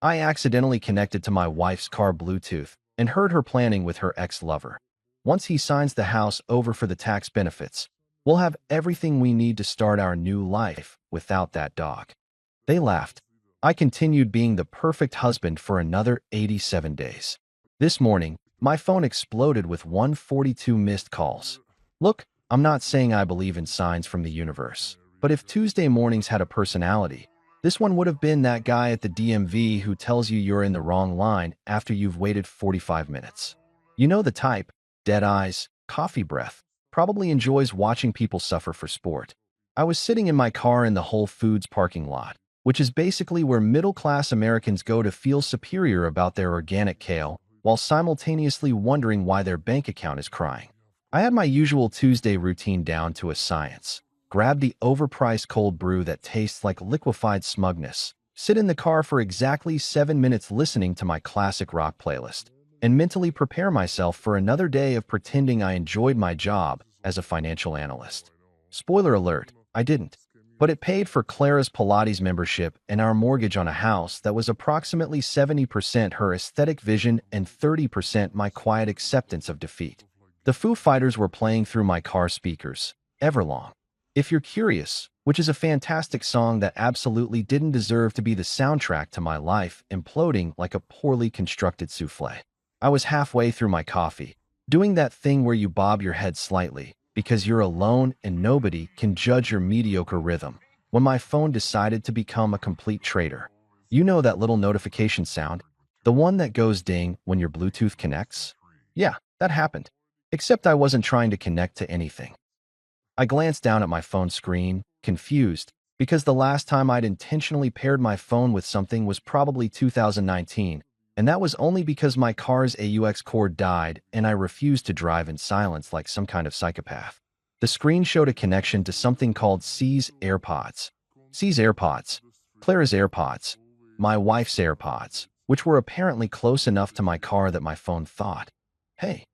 I accidentally connected to my wife's car Bluetooth and heard her planning with her ex-lover. Once he signs the house over for the tax benefits, we'll have everything we need to start our new life without that dog. They laughed. I continued being the perfect husband for another 87 days. This morning, my phone exploded with 142 missed calls. Look, I'm not saying I believe in signs from the universe, but if Tuesday mornings had a personality, this one would have been that guy at the DMV who tells you you're in the wrong line after you've waited 45 minutes. You know the type, dead eyes, coffee breath, probably enjoys watching people suffer for sport. I was sitting in my car in the Whole Foods parking lot, which is basically where middle-class Americans go to feel superior about their organic kale, while simultaneously wondering why their bank account is crying. I had my usual Tuesday routine down to a science. Grab the overpriced cold brew that tastes like liquefied smugness, sit in the car for exactly 7 minutes listening to my classic rock playlist, and mentally prepare myself for another day of pretending I enjoyed my job as a financial analyst. Spoiler alert, I didn't. But it paid for Clara's Pilates membership and our mortgage on a house that was approximately 70% her aesthetic vision and 30% my quiet acceptance of defeat. The Foo Fighters were playing through my car speakers, Everlong. If You're Curious, which is a fantastic song that absolutely didn't deserve to be the soundtrack to my life imploding like a poorly constructed souffle. I was halfway through my coffee, doing that thing where you bob your head slightly, because you're alone and nobody can judge your mediocre rhythm, when my phone decided to become a complete traitor. You know that little notification sound? The one that goes ding when your Bluetooth connects? Yeah, that happened. Except I wasn't trying to connect to anything. I glanced down at my phone screen, confused, because the last time I'd intentionally paired my phone with something was probably 2019, and that was only because my car's AUX cord died and I refused to drive in silence like some kind of psychopath. The screen showed a connection to something called C's AirPods. C's AirPods, Clara's AirPods, my wife's AirPods, which were apparently close enough to my car that my phone thought, hey,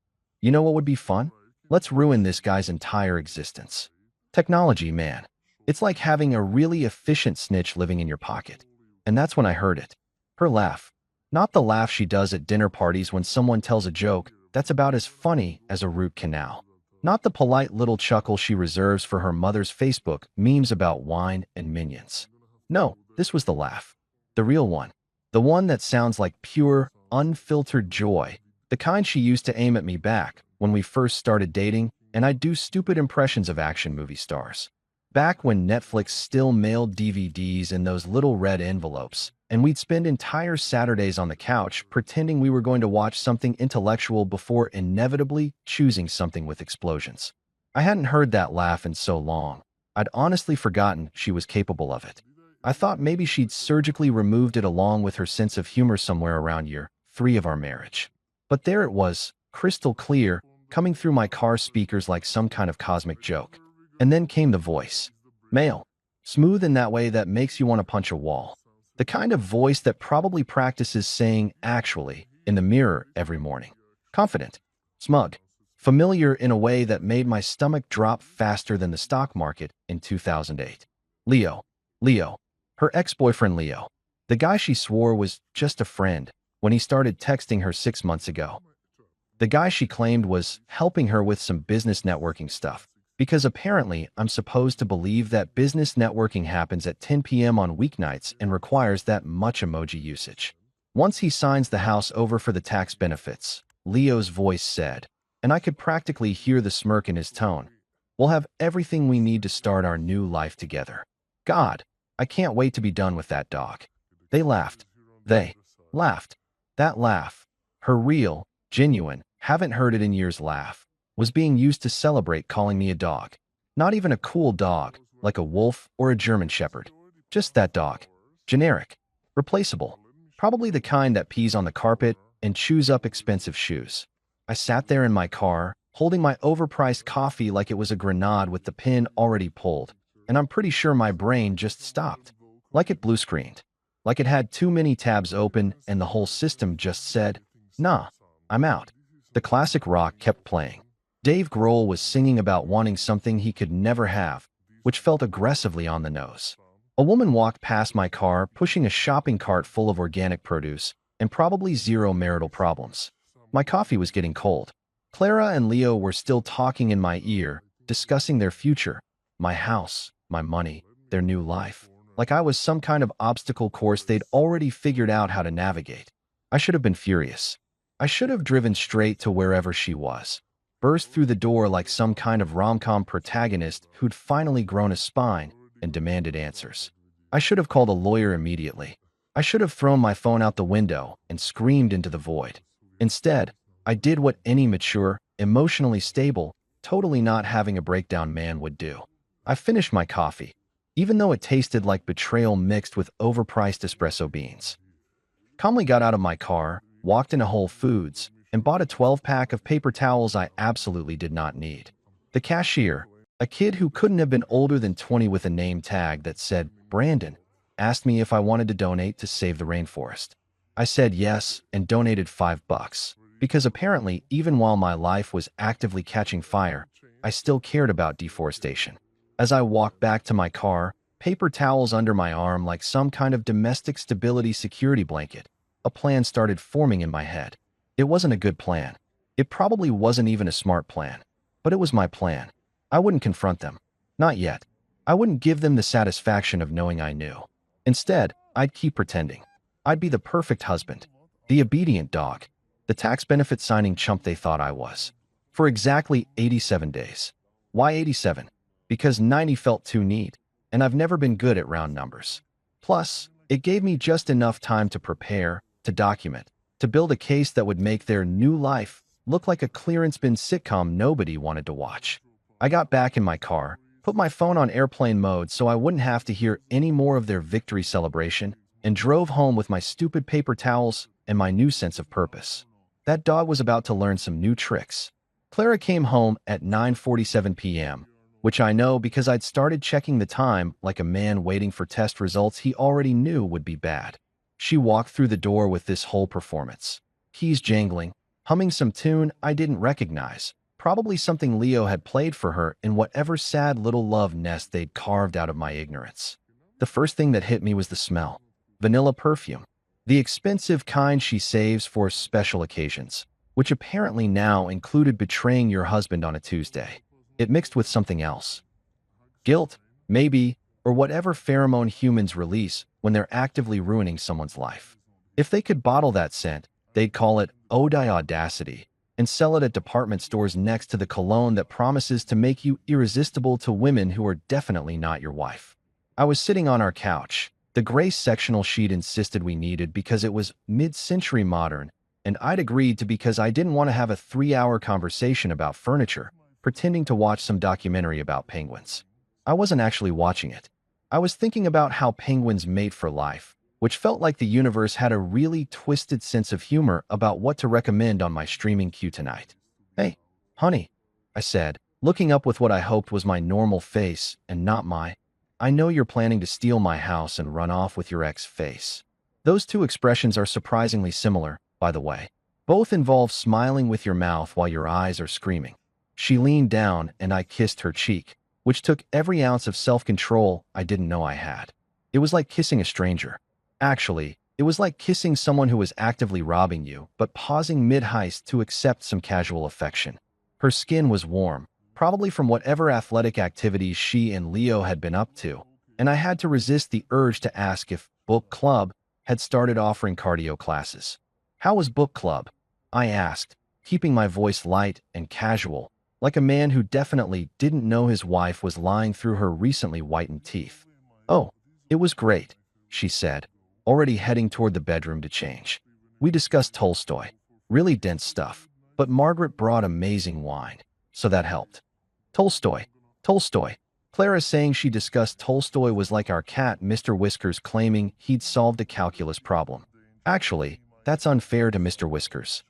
you know what would be fun? Let's ruin this guy's entire existence. Technology, man. It's like having a really efficient snitch living in your pocket. And that's when I heard it. Her laugh. Not the laugh she does at dinner parties when someone tells a joke that's about as funny as a root canal. Not the polite little chuckle she reserves for her mother's Facebook memes about wine and minions. No, this was the laugh. The real one. The one that sounds like pure, unfiltered joy. The kind she used to aim at me back when we first started dating, and I'd do stupid impressions of action movie stars. Back when Netflix still mailed DVDs in those little red envelopes, and we'd spend entire Saturdays on the couch pretending we were going to watch something intellectual before inevitably choosing something with explosions. I hadn't heard that laugh in so long. I'd honestly forgotten she was capable of it. I thought maybe she'd surgically removed it along with her sense of humor somewhere around year 3 of our marriage. But there it was, crystal clear, coming through my car speakers like some kind of cosmic joke. And then came the voice. Male. Smooth in that way that makes you want to punch a wall. The kind of voice that probably practices saying actually in the mirror every morning. Confident. Smug. Familiar in a way that made my stomach drop faster than the stock market in 2008. Leo. Leo. Her ex-boyfriend Leo. The guy she swore was just a friend when he started texting her 6 months ago. The guy she claimed was helping her with some business networking stuff, because apparently I'm supposed to believe that business networking happens at 10 p.m. on weeknights and requires that much emoji usage. Once he signs the house over for the tax benefits, Leo's voice said, and I could practically hear the smirk in his tone, we'll have everything we need to start our new life together. God, I can't wait to be done with that dog. They laughed. They laughed. That laugh, her real, genuine, haven't heard it in years laugh, was being used to celebrate calling me a dog. Not even a cool dog, like a wolf or a German shepherd. Just that dog. Generic. Replaceable. Probably the kind that pees on the carpet and chews up expensive shoes. I sat there in my car, holding my overpriced coffee like it was a grenade with the pin already pulled, and I'm pretty sure my brain just stopped. Like it blue-screened. Like it had too many tabs open and the whole system just said, nah, I'm out. The classic rock kept playing. Dave Grohl was singing about wanting something he could never have, which felt aggressively on the nose. A woman walked past my car, pushing a shopping cart full of organic produce and probably zero marital problems. My coffee was getting cold. Clara and Leo were still talking in my ear, discussing their future, my house, my money, their new life. Like I was some kind of obstacle course they'd already figured out how to navigate. I should have been furious. I should have driven straight to wherever she was, burst through the door like some kind of rom-com protagonist who'd finally grown a spine and demanded answers. I should have called a lawyer immediately. I should have thrown my phone out the window and screamed into the void. Instead, I did what any mature, emotionally stable, totally not having a breakdown man would do. I finished my coffee, even though it tasted like betrayal mixed with overpriced espresso beans. Calmly got out of my car, walked into Whole Foods, and bought a 12-pack of paper towels I absolutely did not need. The cashier, a kid who couldn't have been older than 20 with a name tag that said Brandon, asked me if I wanted to donate to save the rainforest. I said yes and donated $5, because apparently even while my life was actively catching fire, I still cared about deforestation. As I walked back to my car, paper towels under my arm like some kind of domestic stability security blanket, a plan started forming in my head. It wasn't a good plan. It probably wasn't even a smart plan. But it was my plan. I wouldn't confront them. Not yet. I wouldn't give them the satisfaction of knowing I knew. Instead, I'd keep pretending. I'd be the perfect husband, the obedient dog, the tax benefit signing chump they thought I was. For exactly 87 days. Why 87? Because 90 felt too neat, and I've never been good at round numbers. Plus, it gave me just enough time to prepare, to document, to build a case that would make their new life look like a clearance bin sitcom nobody wanted to watch. I got back in my car, put my phone on airplane mode so I wouldn't have to hear any more of their victory celebration, and drove home with my stupid paper towels and my new sense of purpose. That dog was about to learn some new tricks. Clara came home at 9:47 p.m., which I know because I'd started checking the time like a man waiting for test results he already knew would be bad. She walked through the door with this whole performance. Keys jangling, humming some tune I didn't recognize, probably something Leo had played for her in whatever sad little love nest they'd carved out of my ignorance. The first thing that hit me was the smell. Vanilla perfume. The expensive kind she saves for special occasions, which apparently now included betraying your husband on a Tuesday. It mixed with something else. Guilt, maybe, or whatever pheromone humans release when they're actively ruining someone's life. If they could bottle that scent, they'd call it Eau d'Audacity and sell it at department stores next to the cologne that promises to make you irresistible to women who are definitely not your wife. I was sitting on our couch. The gray sectional sheet insisted we needed because it was mid-century modern, and I'd agreed to because I didn't want to have a 3-hour conversation about furniture, pretending to watch some documentary about penguins. I wasn't actually watching it. I was thinking about how penguins mate for life, which felt like the universe had a really twisted sense of humor about what to recommend on my streaming queue tonight. Hey, honey, I said, looking up with what I hoped was my normal face and not my, I know you're planning to steal my house and run off with your ex face. Those two expressions are surprisingly similar, by the way. Both involve smiling with your mouth while your eyes are screaming. She leaned down and I kissed her cheek, which took every ounce of self-control I didn't know I had. It was like kissing a stranger. Actually, it was like kissing someone who was actively robbing you, but pausing mid-heist to accept some casual affection. Her skin was warm, probably from whatever athletic activities she and Leo had been up to, and I had to resist the urge to ask if Book Club had started offering cardio classes. How was Book Club? I asked, keeping my voice light and casual, like a man who definitely didn't know his wife was lying through her recently whitened teeth. Oh, it was great, she said, already heading toward the bedroom to change. We discussed Tolstoy, really dense stuff, but Margaret brought amazing wine, so that helped. Tolstoy. Clara saying she discussed Tolstoy was like our cat Mr. Whiskers claiming he'd solved a calculus problem. Actually, that's unfair to Mr. Whiskers.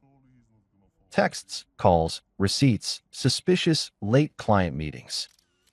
Texts, calls, receipts, suspicious, late client meetings.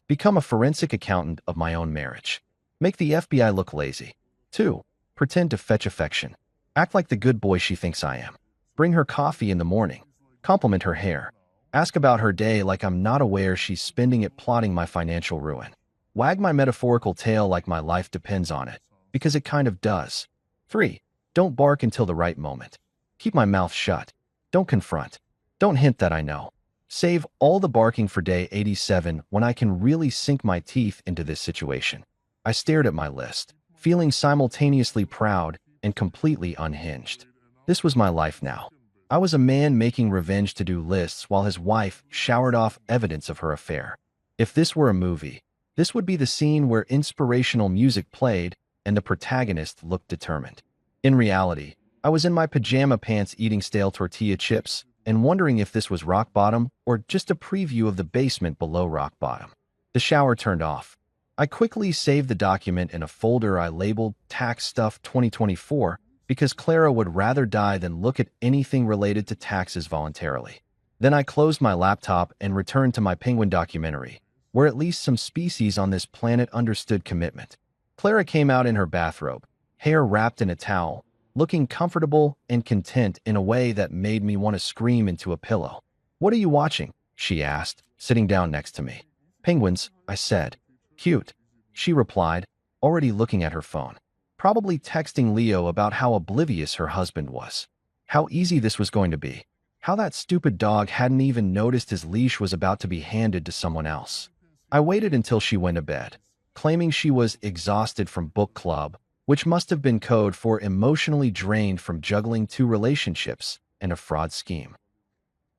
Become a forensic accountant of my own marriage. Make the FBI look lazy. 2. Pretend to fetch affection. Act like the good boy she thinks I am. Bring her coffee in the morning. Compliment her hair. Ask about her day like I'm not aware she's spending it plotting my financial ruin. Wag my metaphorical tail like my life depends on it, because it kind of does. 3. Don't bark until the right moment. Keep my mouth shut. Don't confront. Don't hint that I know. Save all the barking for day 87 when I can really sink my teeth into this situation. I stared at my list, feeling simultaneously proud and completely unhinged. This was my life now. I was a man making revenge to-do lists while his wife showered off evidence of her affair. If this were a movie, this would be the scene where inspirational music played and the protagonist looked determined. In reality, I was in my pajama pants eating stale tortilla chips and wondering if this was rock bottom or just a preview of the basement below rock bottom. The shower turned off. I quickly saved the document in a folder I labeled Tax Stuff 2024 because Clara would rather die than look at anything related to taxes voluntarily. Then I closed my laptop and returned to my penguin documentary, where at least some species on this planet understood commitment. Clara came out in her bathrobe, hair wrapped in a towel, looking comfortable and content in a way that made me want to scream into a pillow. "What are you watching?" she asked, sitting down next to me. "Penguins," I said. "Cute," she replied, already looking at her phone. Probably texting Leo about how oblivious her husband was. How easy this was going to be. How that stupid dog hadn't even noticed his leash was about to be handed to someone else. I waited until she went to bed, claiming she was exhausted from book club, which must have been code for emotionally drained from juggling 2 relationships and a fraud scheme.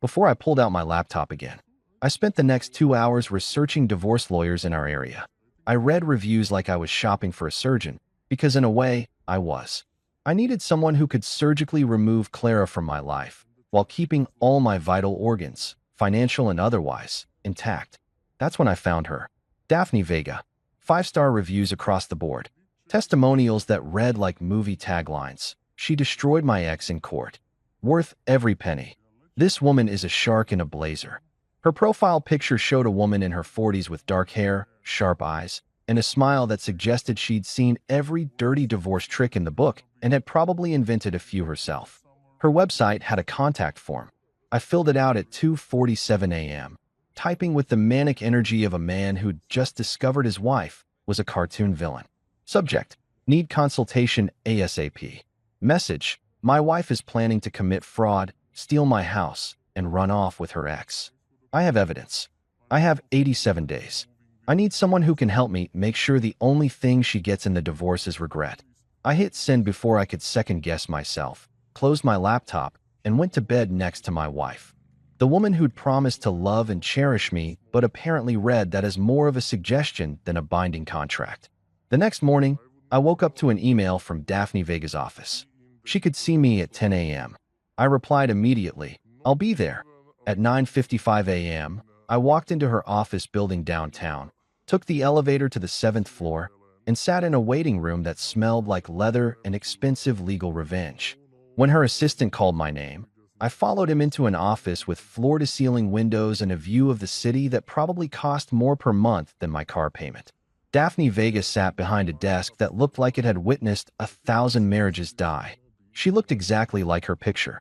Before I pulled out my laptop again, I spent the next 2 hours researching divorce lawyers in our area. I read reviews like I was shopping for a surgeon, because in a way, I was. I needed someone who could surgically remove Clara from my life, while keeping all my vital organs, financial and otherwise, intact. That's when I found her. Daphne Vega. 5-star reviews across the board. Testimonials that read like movie taglines. "She destroyed my ex in court. Worth every penny. This woman is a shark in a blazer." Her profile picture showed a woman in her 40s with dark hair, sharp eyes, and a smile that suggested she'd seen every dirty divorce trick in the book and had probably invented a few herself. Her website had a contact form. I filled it out at 2:47 a.m., typing with the manic energy of a man who'd just discovered his wife was a cartoon villain. Subject: Need consultation ASAP. Message: My wife is planning to commit fraud, steal my house, and run off with her ex. I have evidence. I have 87 days. I need someone who can help me make sure the only thing she gets in the divorce is regret. I hit send before I could second-guess myself, closed my laptop, and went to bed next to my wife. The woman who'd promised to love and cherish me but apparently read that as more of a suggestion than a binding contract. The next morning, I woke up to an email from Daphne Vega's office. She could see me at 10 a.m. I replied immediately, "I'll be there." At 9:55 a.m., I walked into her office building downtown, took the elevator to the 7th floor, and sat in a waiting room that smelled like leather and expensive legal revenge. When her assistant called my name, I followed him into an office with floor-to-ceiling windows and a view of the city that probably cost more per month than my car payment. Daphne Vega sat behind a desk that looked like it had witnessed 1,000 marriages die. She looked exactly like her picture.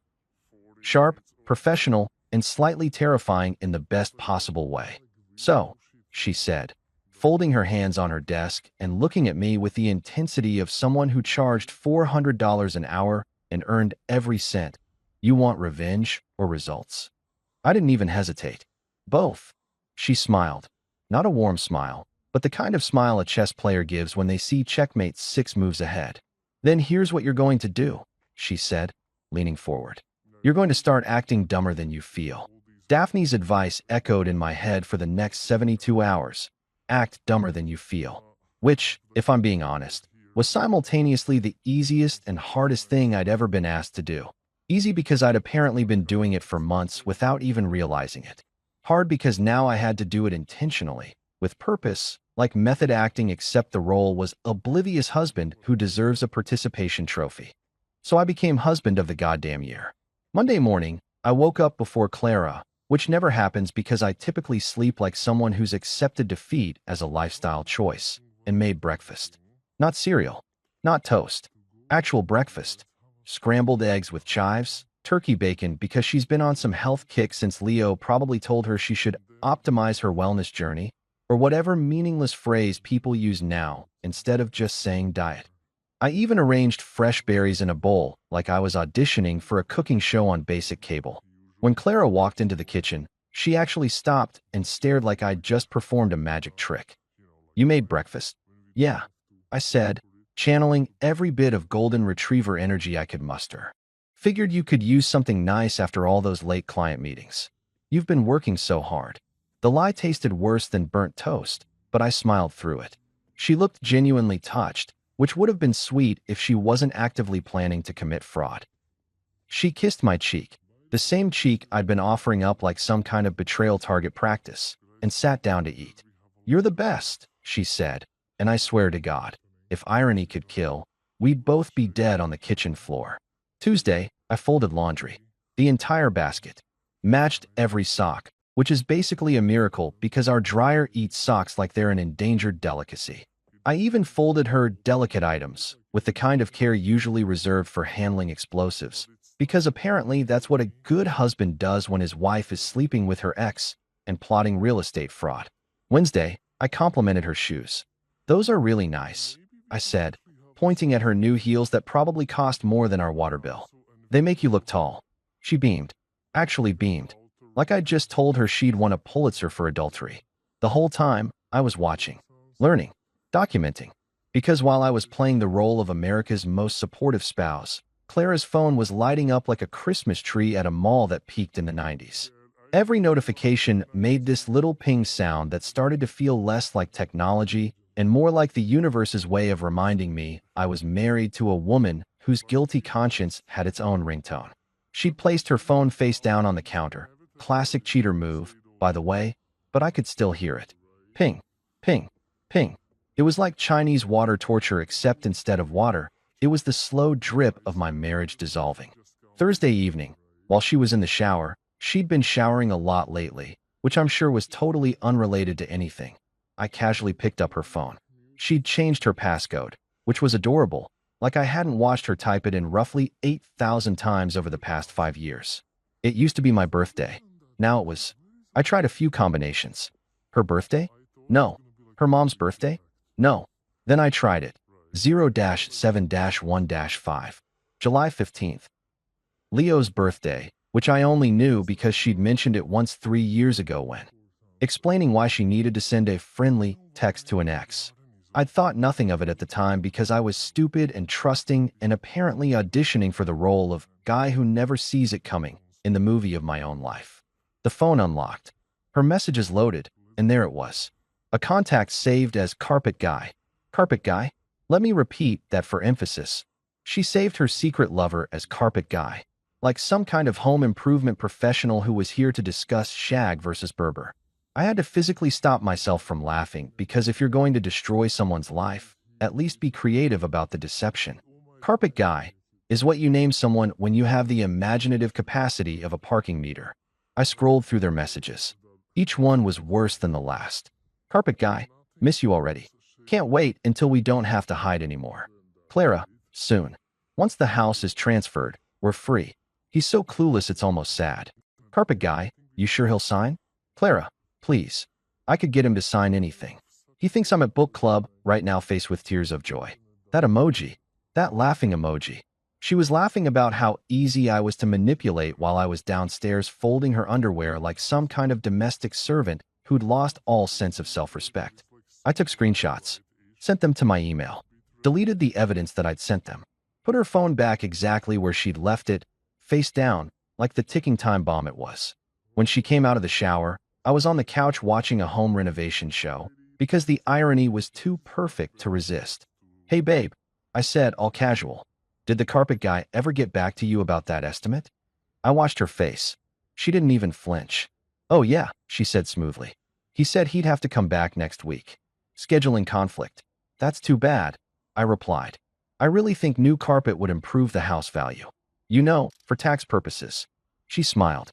Sharp, professional, and slightly terrifying in the best possible way. "So," she said, folding her hands on her desk and looking at me with the intensity of someone who charged $400 an hour and earned every cent, "You want revenge or results?" I didn't even hesitate. "Both." She smiled. Not a warm smile, but the kind of smile a chess player gives when they see checkmate 6 moves ahead. "Then here's what you're going to do," she said, leaning forward. "You're going to start acting dumber than you feel." Daphne's advice echoed in my head for the next 72 hours. Act dumber than you feel. Which, if I'm being honest, was simultaneously the easiest and hardest thing I'd ever been asked to do. Easy because I'd apparently been doing it for months without even realizing it. Hard because now I had to do it intentionally, with purpose, like method acting, except the role was oblivious husband who deserves a participation trophy. So I became husband of the goddamn year. Monday morning, I woke up before Clara, which never happens because I typically sleep like someone who's accepted defeat as a lifestyle choice, and made breakfast. Not cereal, not toast, actual breakfast. Scrambled eggs with chives, turkey bacon because she's been on some health kick since Leo probably told her she should optimize her wellness journey, or whatever meaningless phrase people use now instead of just saying diet. I even arranged fresh berries in a bowl like I was auditioning for a cooking show on basic cable. When Clara walked into the kitchen, she actually stopped and stared like I'd just performed a magic trick. "You made breakfast?" "Yeah," I said, channeling every bit of golden retriever energy I could muster. "Figured you could use something nice after all those late client meetings. You've been working so hard." The lie tasted worse than burnt toast, but I smiled through it. She looked genuinely touched, which would have been sweet if she wasn't actively planning to commit fraud. She kissed my cheek, the same cheek I'd been offering up like some kind of betrayal target practice, and sat down to eat. "You're the best," she said, and I swear to God, if irony could kill, we'd both be dead on the kitchen floor. Tuesday, I folded laundry. The entire basket. Matched every sock, which is basically a miracle because our dryer eats socks like they're an endangered delicacy. I even folded her delicate items, with the kind of care usually reserved for handling explosives, because apparently that's what a good husband does when his wife is sleeping with her ex and plotting real estate fraud. Wednesday, I complimented her shoes. "Those are really nice," I said, pointing at her new heels that probably cost more than our water bill. "They make you look tall." She beamed. Actually beamed. Like I'd just told her she'd won a Pulitzer for adultery. The whole time, I was watching, learning, documenting. Because while I was playing the role of America's most supportive spouse, Clara's phone was lighting up like a Christmas tree at a mall that peaked in the 90s. Every notification made this little ping sound that started to feel less like technology and more like the universe's way of reminding me I was married to a woman whose guilty conscience had its own ringtone. She'd placed her phone face down on the counter. Classic cheater move, by the way, but I could still hear it. Ping, ping, ping. It was like Chinese water torture, except instead of water, it was the slow drip of my marriage dissolving. Thursday evening, while she was in the shower, she'd been showering a lot lately, which I'm sure was totally unrelated to anything. I casually picked up her phone. She'd changed her passcode, which was adorable, like I hadn't watched her type it in roughly 8,000 times over the past 5 years. It used to be my birthday. Now it was. I tried a few combinations. Her birthday? No. Her mom's birthday? No. Then I tried it. 0-7-1-5. July 15th. Leo's birthday, which I only knew because she'd mentioned it once 3 years ago when explaining why she needed to send a friendly text to an ex. I'd thought nothing of it at the time because I was stupid and trusting and apparently auditioning for the role of guy who never sees it coming in the movie of my own life. The phone unlocked. Her messages loaded, and there it was. A contact saved as Carpet Guy. Carpet Guy? Let me repeat that for emphasis. She saved her secret lover as Carpet Guy, like some kind of home improvement professional who was here to discuss Shag versus Berber. I had to physically stop myself from laughing because if you're going to destroy someone's life, at least be creative about the deception. Carpet Guy is what you name someone when you have the imaginative capacity of a parking meter. I scrolled through their messages. Each one was worse than the last. Carpet Guy, miss you already. Can't wait until we don't have to hide anymore. Clara, soon. Once the house is transferred, we're free. He's so clueless it's almost sad. Carpet Guy, you sure he'll sign? Clara, please. I could get him to sign anything. He thinks I'm at book club right now, face with tears of joy. That emoji. That laughing emoji. She was laughing about how easy I was to manipulate while I was downstairs folding her underwear like some kind of domestic servant who'd lost all sense of self-respect. I took screenshots, sent them to my email, deleted the evidence that I'd sent them, put her phone back exactly where she'd left it, face down, like the ticking time bomb it was. When she came out of the shower, I was on the couch watching a home renovation show because the irony was too perfect to resist. "Hey babe," I said, all casual. "Did the Carpet Guy ever get back to you about that estimate?" I watched her face. She didn't even flinch. "Oh yeah," she said smoothly. "He said he'd have to come back next week. Scheduling conflict." "That's too bad," I replied. "I really think new carpet would improve the house value. You know, for tax purposes." She smiled.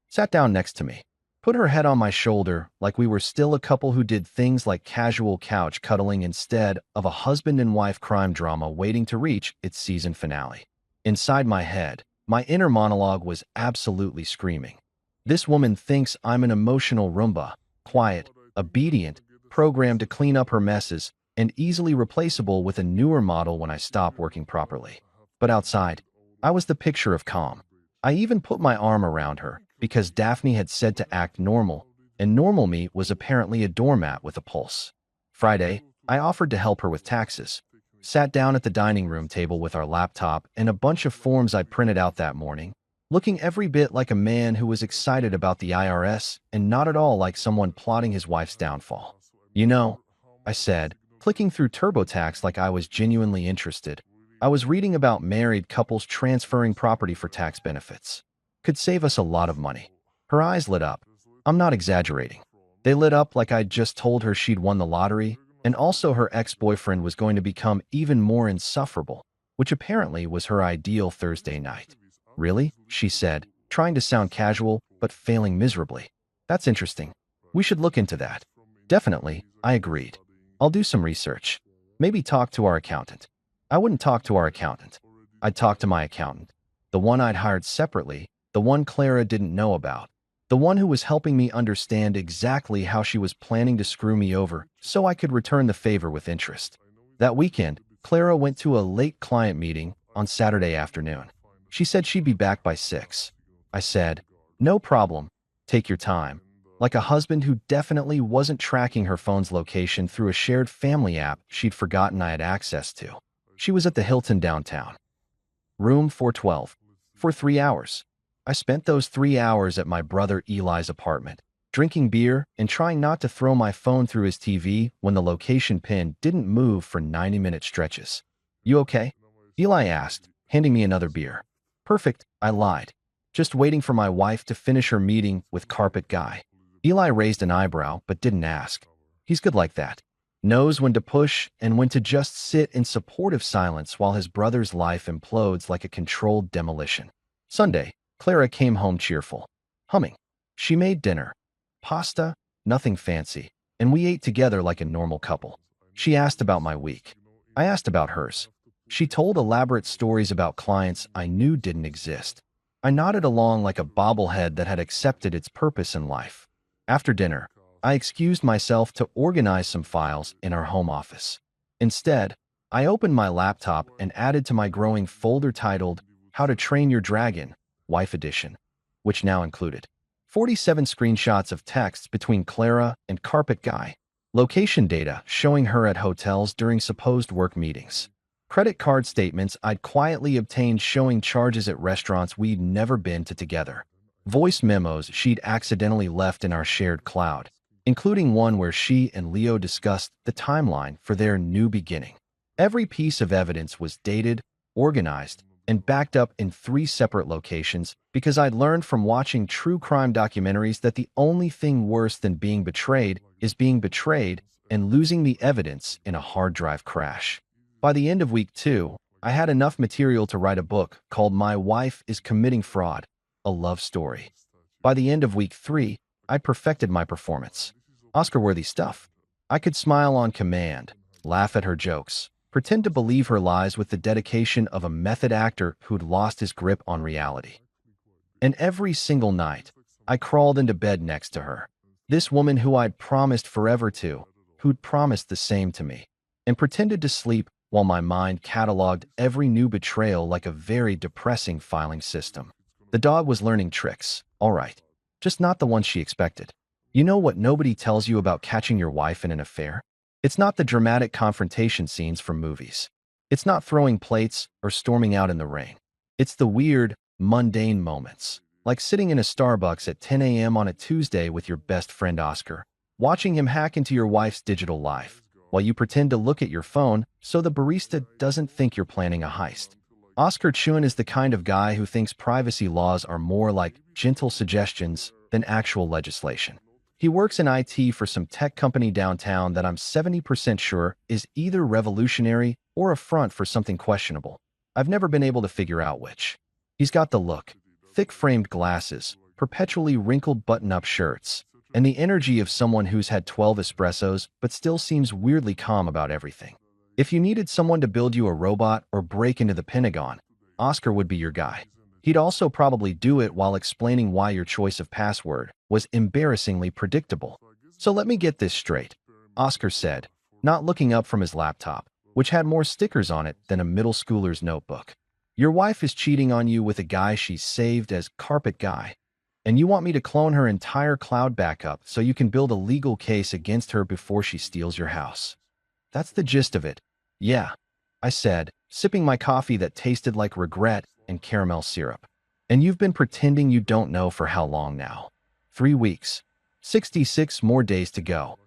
Sat down next to me. Put her head on my shoulder like we were still a couple who did things like casual couch cuddling instead of a husband and wife crime drama waiting to reach its season finale. Inside my head, my inner monologue was absolutely screaming. This woman thinks I'm an emotional Roomba, quiet, obedient, programmed to clean up her messes, and easily replaceable with a newer model when I stop working properly. But outside, I was the picture of calm. I even put my arm around her because Daphne had said to act normal, and normal me was apparently a doormat with a pulse. Friday, I offered to help her with taxes. Sat down at the dining room table with our laptop and a bunch of forms I'd printed out that morning, looking every bit like a man who was excited about the IRS and not at all like someone plotting his wife's downfall. You know, I said, clicking through TurboTax like I was genuinely interested. I was reading about married couples transferring property for tax benefits. Could save us a lot of money. Her eyes lit up. I'm not exaggerating. They lit up like I'd just told her she'd won the lottery, and also her ex-boyfriend was going to become even more insufferable, which apparently was her ideal Thursday night. Really? She said, trying to sound casual, but failing miserably. That's interesting. We should look into that. Definitely, I agreed. I'll do some research. Maybe talk to our accountant. I wouldn't talk to our accountant. I'd talk to my accountant. The one I'd hired separately, the one Clara didn't know about. The one who was helping me understand exactly how she was planning to screw me over so I could return the favor with interest. That weekend, Clara went to a late client meeting on Saturday afternoon. She said she'd be back by 6. I said, no problem, take your time. Like a husband who definitely wasn't tracking her phone's location through a shared family app she'd forgotten I had access to. She was at the Hilton downtown. Room 412. For 3 hours. I spent those 3 hours at my brother Eli's apartment, drinking beer and trying not to throw my phone through his TV when the location pin didn't move for 90-minute stretches. You okay? Eli asked, handing me another beer. Perfect, I lied. Just waiting for my wife to finish her meeting with Carpet Guy. Eli raised an eyebrow but didn't ask. He's good like that. Knows when to push and when to just sit in supportive silence while his brother's life implodes like a controlled demolition. Sunday, Clara came home cheerful, humming. She made dinner. Pasta, nothing fancy, and we ate together like a normal couple. She asked about my week. I asked about hers. She told elaborate stories about clients I knew didn't exist. I nodded along like a bobblehead that had accepted its purpose in life. After dinner, I excused myself to organize some files in our home office. Instead, I opened my laptop and added to my growing folder titled How to Train Your Dragon, Wife Edition, which now included 47 screenshots of texts between Clara and Carpet Guy, location data showing her at hotels during supposed work meetings, credit card statements I'd quietly obtained showing charges at restaurants we'd never been to together, voice memos she'd accidentally left in our shared cloud, including one where she and Leo discussed the timeline for their new beginning. Every piece of evidence was dated, organized, and backed up in 3 separate locations because I'd learned from watching true crime documentaries that the only thing worse than being betrayed is being betrayed and losing the evidence in a hard drive crash. By the end of week 2, I had enough material to write a book called My Wife is Committing Fraud, a Love Story. By the end of week 3, I perfected my performance. Oscar-worthy stuff. I could smile on command, laugh at her jokes, pretend to believe her lies with the dedication of a method actor who'd lost his grip on reality. And every single night, I crawled into bed next to her. This woman who I'd promised forever to, who'd promised the same to me, and pretended to sleep while my mind cataloged every new betrayal like a very depressing filing system. The dog was learning tricks, all right, just not the ones she expected. You know what nobody tells you about catching your wife in an affair? It's not the dramatic confrontation scenes from movies. It's not throwing plates or storming out in the rain. It's the weird, mundane moments, like sitting in a Starbucks at 10 a.m. on a Tuesday with your best friend Oscar, watching him hack into your wife's digital life, while you pretend to look at your phone so the barista doesn't think you're planning a heist. Oscar Chuen is the kind of guy who thinks privacy laws are more like gentle suggestions than actual legislation. He works in IT for some tech company downtown that I'm 70% sure is either revolutionary or a front for something questionable. I've never been able to figure out which. He's got the look, thick-framed glasses, perpetually wrinkled button-up shirts, and the energy of someone who's had 12 espressos but still seems weirdly calm about everything. If you needed someone to build you a robot or break into the Pentagon, Oscar would be your guy. He'd also probably do it while explaining why your choice of password was embarrassingly predictable. So let me get this straight, Oscar said, not looking up from his laptop, which had more stickers on it than a middle schooler's notebook. Your wife is cheating on you with a guy she saved as carpet guy, and you want me to clone her entire cloud backup so you can build a legal case against her before she steals your house. That's the gist of it. Yeah, I said, sipping my coffee that tasted like regret and caramel syrup. And you've been pretending you don't know for how long now? 3 weeks. 66 more days to go.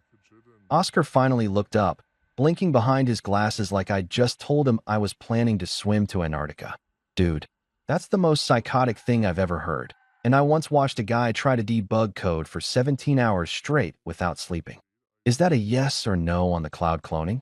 Oscar finally looked up, blinking behind his glasses like I'd just told him I was planning to swim to Antarctica. Dude, that's the most psychotic thing I've ever heard. And I once watched a guy try to debug code for 17 hours straight without sleeping. Is that a yes or no on the cloud cloning?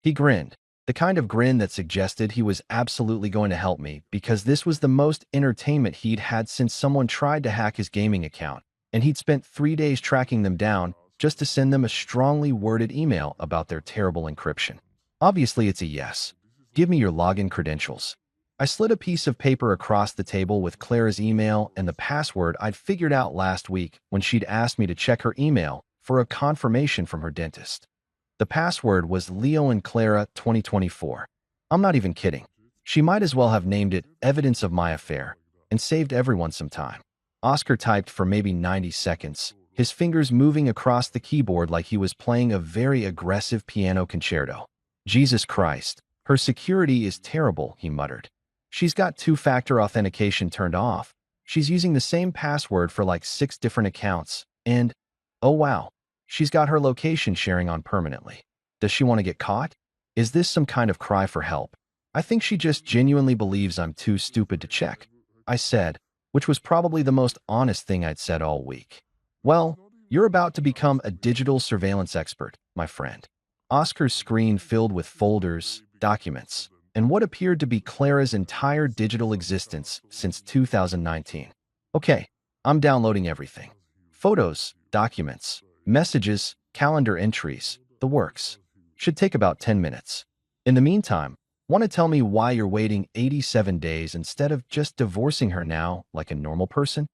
He grinned, the kind of grin that suggested he was absolutely going to help me because this was the most entertainment he'd had since someone tried to hack his gaming account, and he'd spent 3 days tracking them down just to send them a strongly worded email about their terrible encryption. Obviously, it's a yes. Give me your login credentials. I slid a piece of paper across the table with Clara's email and the password I'd figured out last week when she'd asked me to check her email for a confirmation from her dentist. The password was Leo and Clara 2024. I'm not even kidding. She might as well have named it Evidence of My Affair and saved everyone some time. Oscar typed for maybe 90 seconds, his fingers moving across the keyboard like he was playing a very aggressive piano concerto. Jesus Christ, her security is terrible, he muttered. She's got two-factor authentication turned off. She's using the same password for like 6 different accounts. And, oh wow, she's got her location sharing on permanently. Does she want to get caught? Is this some kind of cry for help? I think she just genuinely believes I'm too stupid to check, I said, which was probably the most honest thing I'd said all week. Well, you're about to become a digital surveillance expert, my friend. Oscar's screen filled with folders, documents, and what appeared to be Clara's entire digital existence since 2019. Okay, I'm downloading everything. Photos, documents, messages, calendar entries, the works. Should take about 10 minutes. In the meantime, want to tell me why you're waiting 87 days instead of just divorcing her now like a normal person?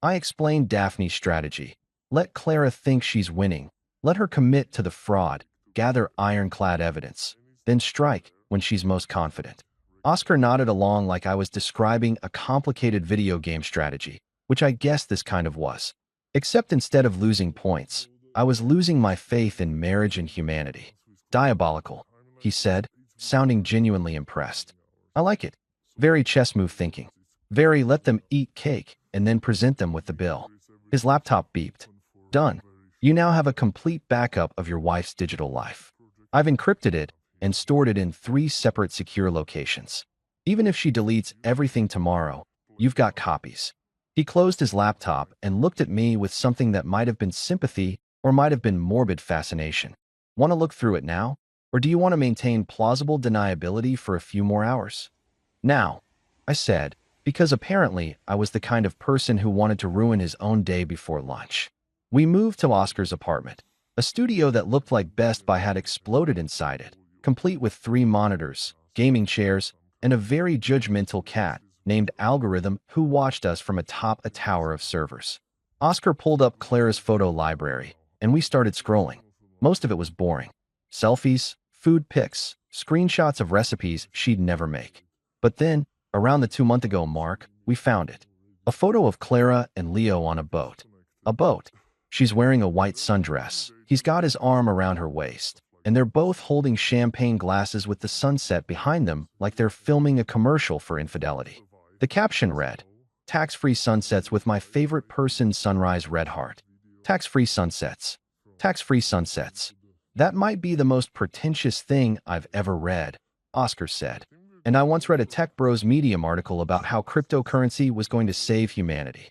I explained Daphne's strategy. Let Clara think she's winning. Let her commit to the fraud, gather ironclad evidence, then strike when she's most confident. Oscar nodded along like I was describing a complicated video game strategy, which I guess this kind of was. Except instead of losing points, I was losing my faith in marriage and humanity. Diabolical, he said, sounding genuinely impressed. I like it. Very chess move thinking. Very let them eat cake and then present them with the bill. His laptop beeped. Done. You now have a complete backup of your wife's digital life. I've encrypted it and stored it in 3 separate secure locations. Even if she deletes everything tomorrow, you've got copies. He closed his laptop and looked at me with something that might have been sympathy or might have been morbid fascination. Want to look through it now? Or do you want to maintain plausible deniability for a few more hours? Now, I said, because apparently I was the kind of person who wanted to ruin his own day before lunch. We moved to Oscar's apartment, a studio that looked like Best Buy had exploded inside it, complete with 3 monitors, gaming chairs, and a very judgmental cat named Algorithm who watched us from atop a tower of servers. Oscar pulled up Clara's photo library, and we started scrolling. Most of it was boring. Selfies, food pics, screenshots of recipes she'd never make. But then, around the 2-month-ago mark, we found it. A photo of Clara and Leo on a boat. A boat. She's wearing a white sundress. He's got his arm around her waist, and they're both holding champagne glasses with the sunset behind them like they're filming a commercial for infidelity. The caption read, "Tax-free sunsets with my favorite person, Sunrise Red Heart. Tax-free sunsets. Tax-free sunsets." That might be the most pretentious thing I've ever read, Oscar said. And I once read a Tech Bros Medium article about how cryptocurrency was going to save humanity.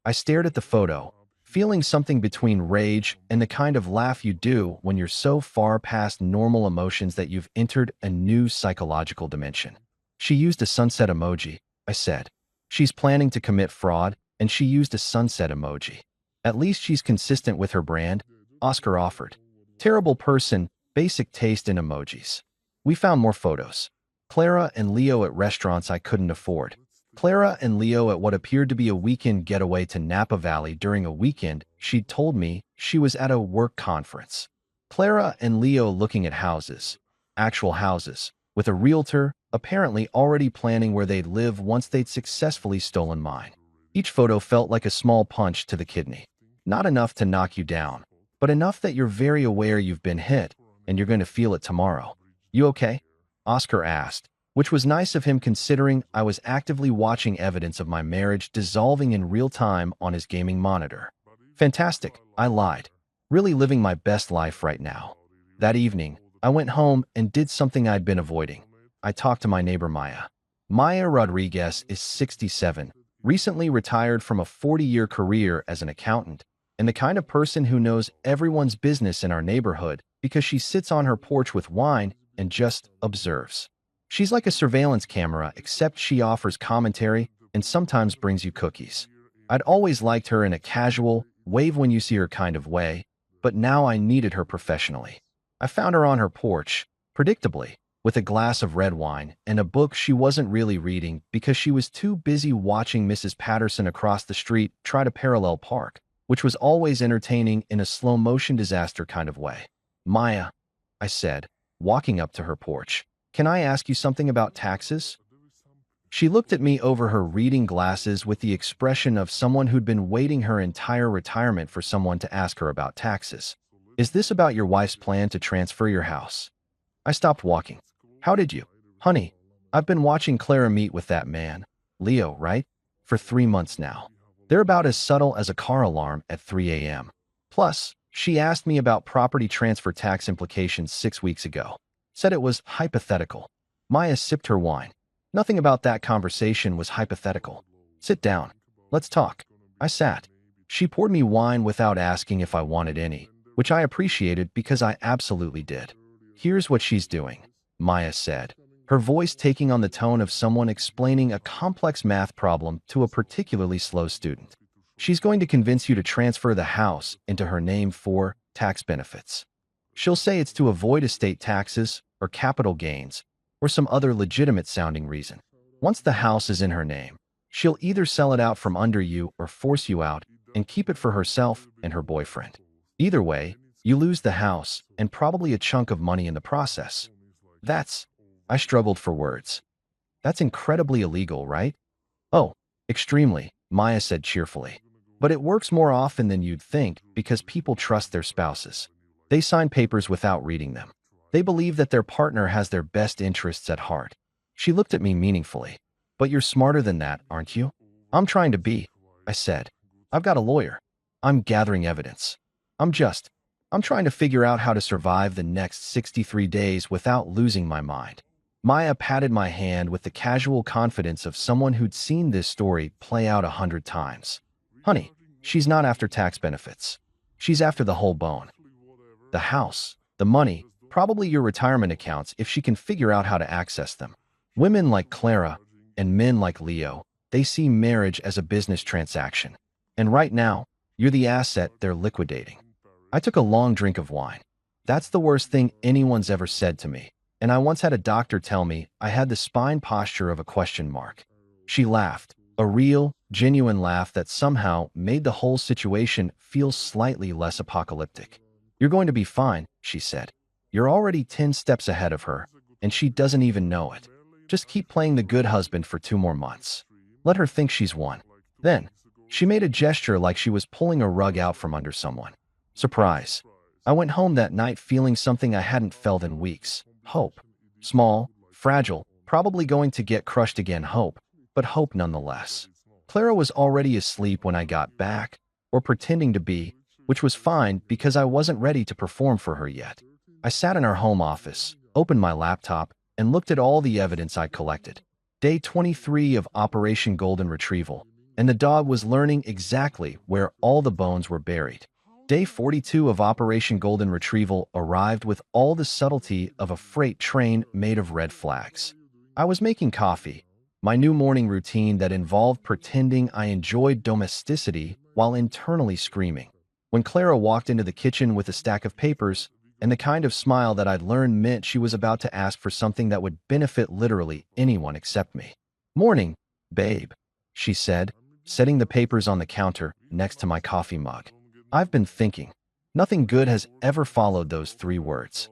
I stared at the photo, feeling something between rage and the kind of laugh you do when you're so far past normal emotions that you've entered a new psychological dimension. She used a sunset emoji, I said. She's planning to commit fraud, and she used a sunset emoji. At least she's consistent with her brand, Oscar offered. Terrible person, basic taste in emojis. We found more photos. Clara and Leo at restaurants I couldn't afford. Clara and Leo at what appeared to be a weekend getaway to Napa Valley during a weekend she'd told me she was at a work conference. Clara and Leo looking at houses, actual houses, with a realtor apparently already planning where they'd live once they'd successfully stolen mine. Each photo felt like a small punch to the kidney. Not enough to knock you down, but enough that you're very aware you've been hit and you're going to feel it tomorrow. You okay? Oscar asked, which was nice of him considering I was actively watching evidence of my marriage dissolving in real time on his gaming monitor. Fantastic, I lied. Really living my best life right now. That evening, I went home and did something I'd been avoiding. I talked to my neighbor Maya. Maya Rodriguez is 67, recently retired from a 40-year career as an accountant, and the kind of person who knows everyone's business in our neighborhood because she sits on her porch with wine and just observes. She's like a surveillance camera, except she offers commentary and sometimes brings you cookies. I'd always liked her in a casual, wave when you see her kind of way, but now I needed her professionally. I found her on her porch, predictably, with a glass of red wine and a book she wasn't really reading because she was too busy watching Mrs. Patterson across the street try to parallel park, which was always entertaining in a slow-motion disaster kind of way. Maya, I said, walking up to her porch, can I ask you something about taxes? She looked at me over her reading glasses with the expression of someone who'd been waiting her entire retirement for someone to ask her about taxes. Is this about your wife's plan to transfer your house? I stopped walking. How did you? Honey, I've been watching Clara meet with that man, Leo, right? For 3 months now. They're about as subtle as a car alarm at 3 a.m. Plus, she asked me about property transfer tax implications 6 weeks ago. Said it was hypothetical. Maya sipped her wine. Nothing about that conversation was hypothetical. Sit down. Let's talk. I sat. She poured me wine without asking if I wanted any, which I appreciated because I absolutely did. Here's what she's doing, Maya said, her voice taking on the tone of someone explaining a complex math problem to a particularly slow student. She's going to convince you to transfer the house into her name for tax benefits. She'll say it's to avoid estate taxes or capital gains or some other legitimate-sounding reason. Once the house is in her name, she'll either sell it out from under you or force you out and keep it for herself and her boyfriend. Either way, you lose the house and probably a chunk of money in the process. I struggled for words. That's incredibly illegal, right? Oh, extremely, Maya said cheerfully. But it works more often than you'd think because people trust their spouses. They sign papers without reading them. They believe that their partner has their best interests at heart. She looked at me meaningfully. But you're smarter than that, aren't you? I'm trying to be, I said. I've got a lawyer. I'm gathering evidence. I'm trying to figure out how to survive the next 63 days without losing my mind. Maya patted my hand with the casual confidence of someone who'd seen this story play out 100 times. Honey, she's not after tax benefits. She's after the whole bone. The house, the money, probably your retirement accounts if she can figure out how to access them. Women like Clara and men like Leo, they see marriage as a business transaction. And right now, you're the asset they're liquidating. I took a long drink of wine. That's the worst thing anyone's ever said to me, and I once had a doctor tell me I had the spine posture of a question mark. She laughed, a real, genuine laugh that somehow made the whole situation feel slightly less apocalyptic. You're going to be fine, she said. You're already 10 steps ahead of her, and she doesn't even know it. Just keep playing the good husband for 2 more months. Let her think she's won. Then, she made a gesture like she was pulling a rug out from under someone. Surprise. I went home that night feeling something I hadn't felt in weeks. Hope. Small, fragile, probably going to get crushed again hope, but hope nonetheless. Clara was already asleep when I got back, or pretending to be, which was fine because I wasn't ready to perform for her yet. I sat in our home office, opened my laptop, and looked at all the evidence I'd collected. Day 23 of Operation Golden Retrieval, and the dog was learning exactly where all the bones were buried. Day 42 of Operation Golden Retrieval arrived with all the subtlety of a freight train made of red flags. I was making coffee, my new morning routine that involved pretending I enjoyed domesticity while internally screaming, when Clara walked into the kitchen with a stack of papers and the kind of smile that I'd learned meant she was about to ask for something that would benefit literally anyone except me. Morning, Babe, she said, setting the papers on the counter next to my coffee mug. I've been thinking. Nothing good has ever followed those 3 words.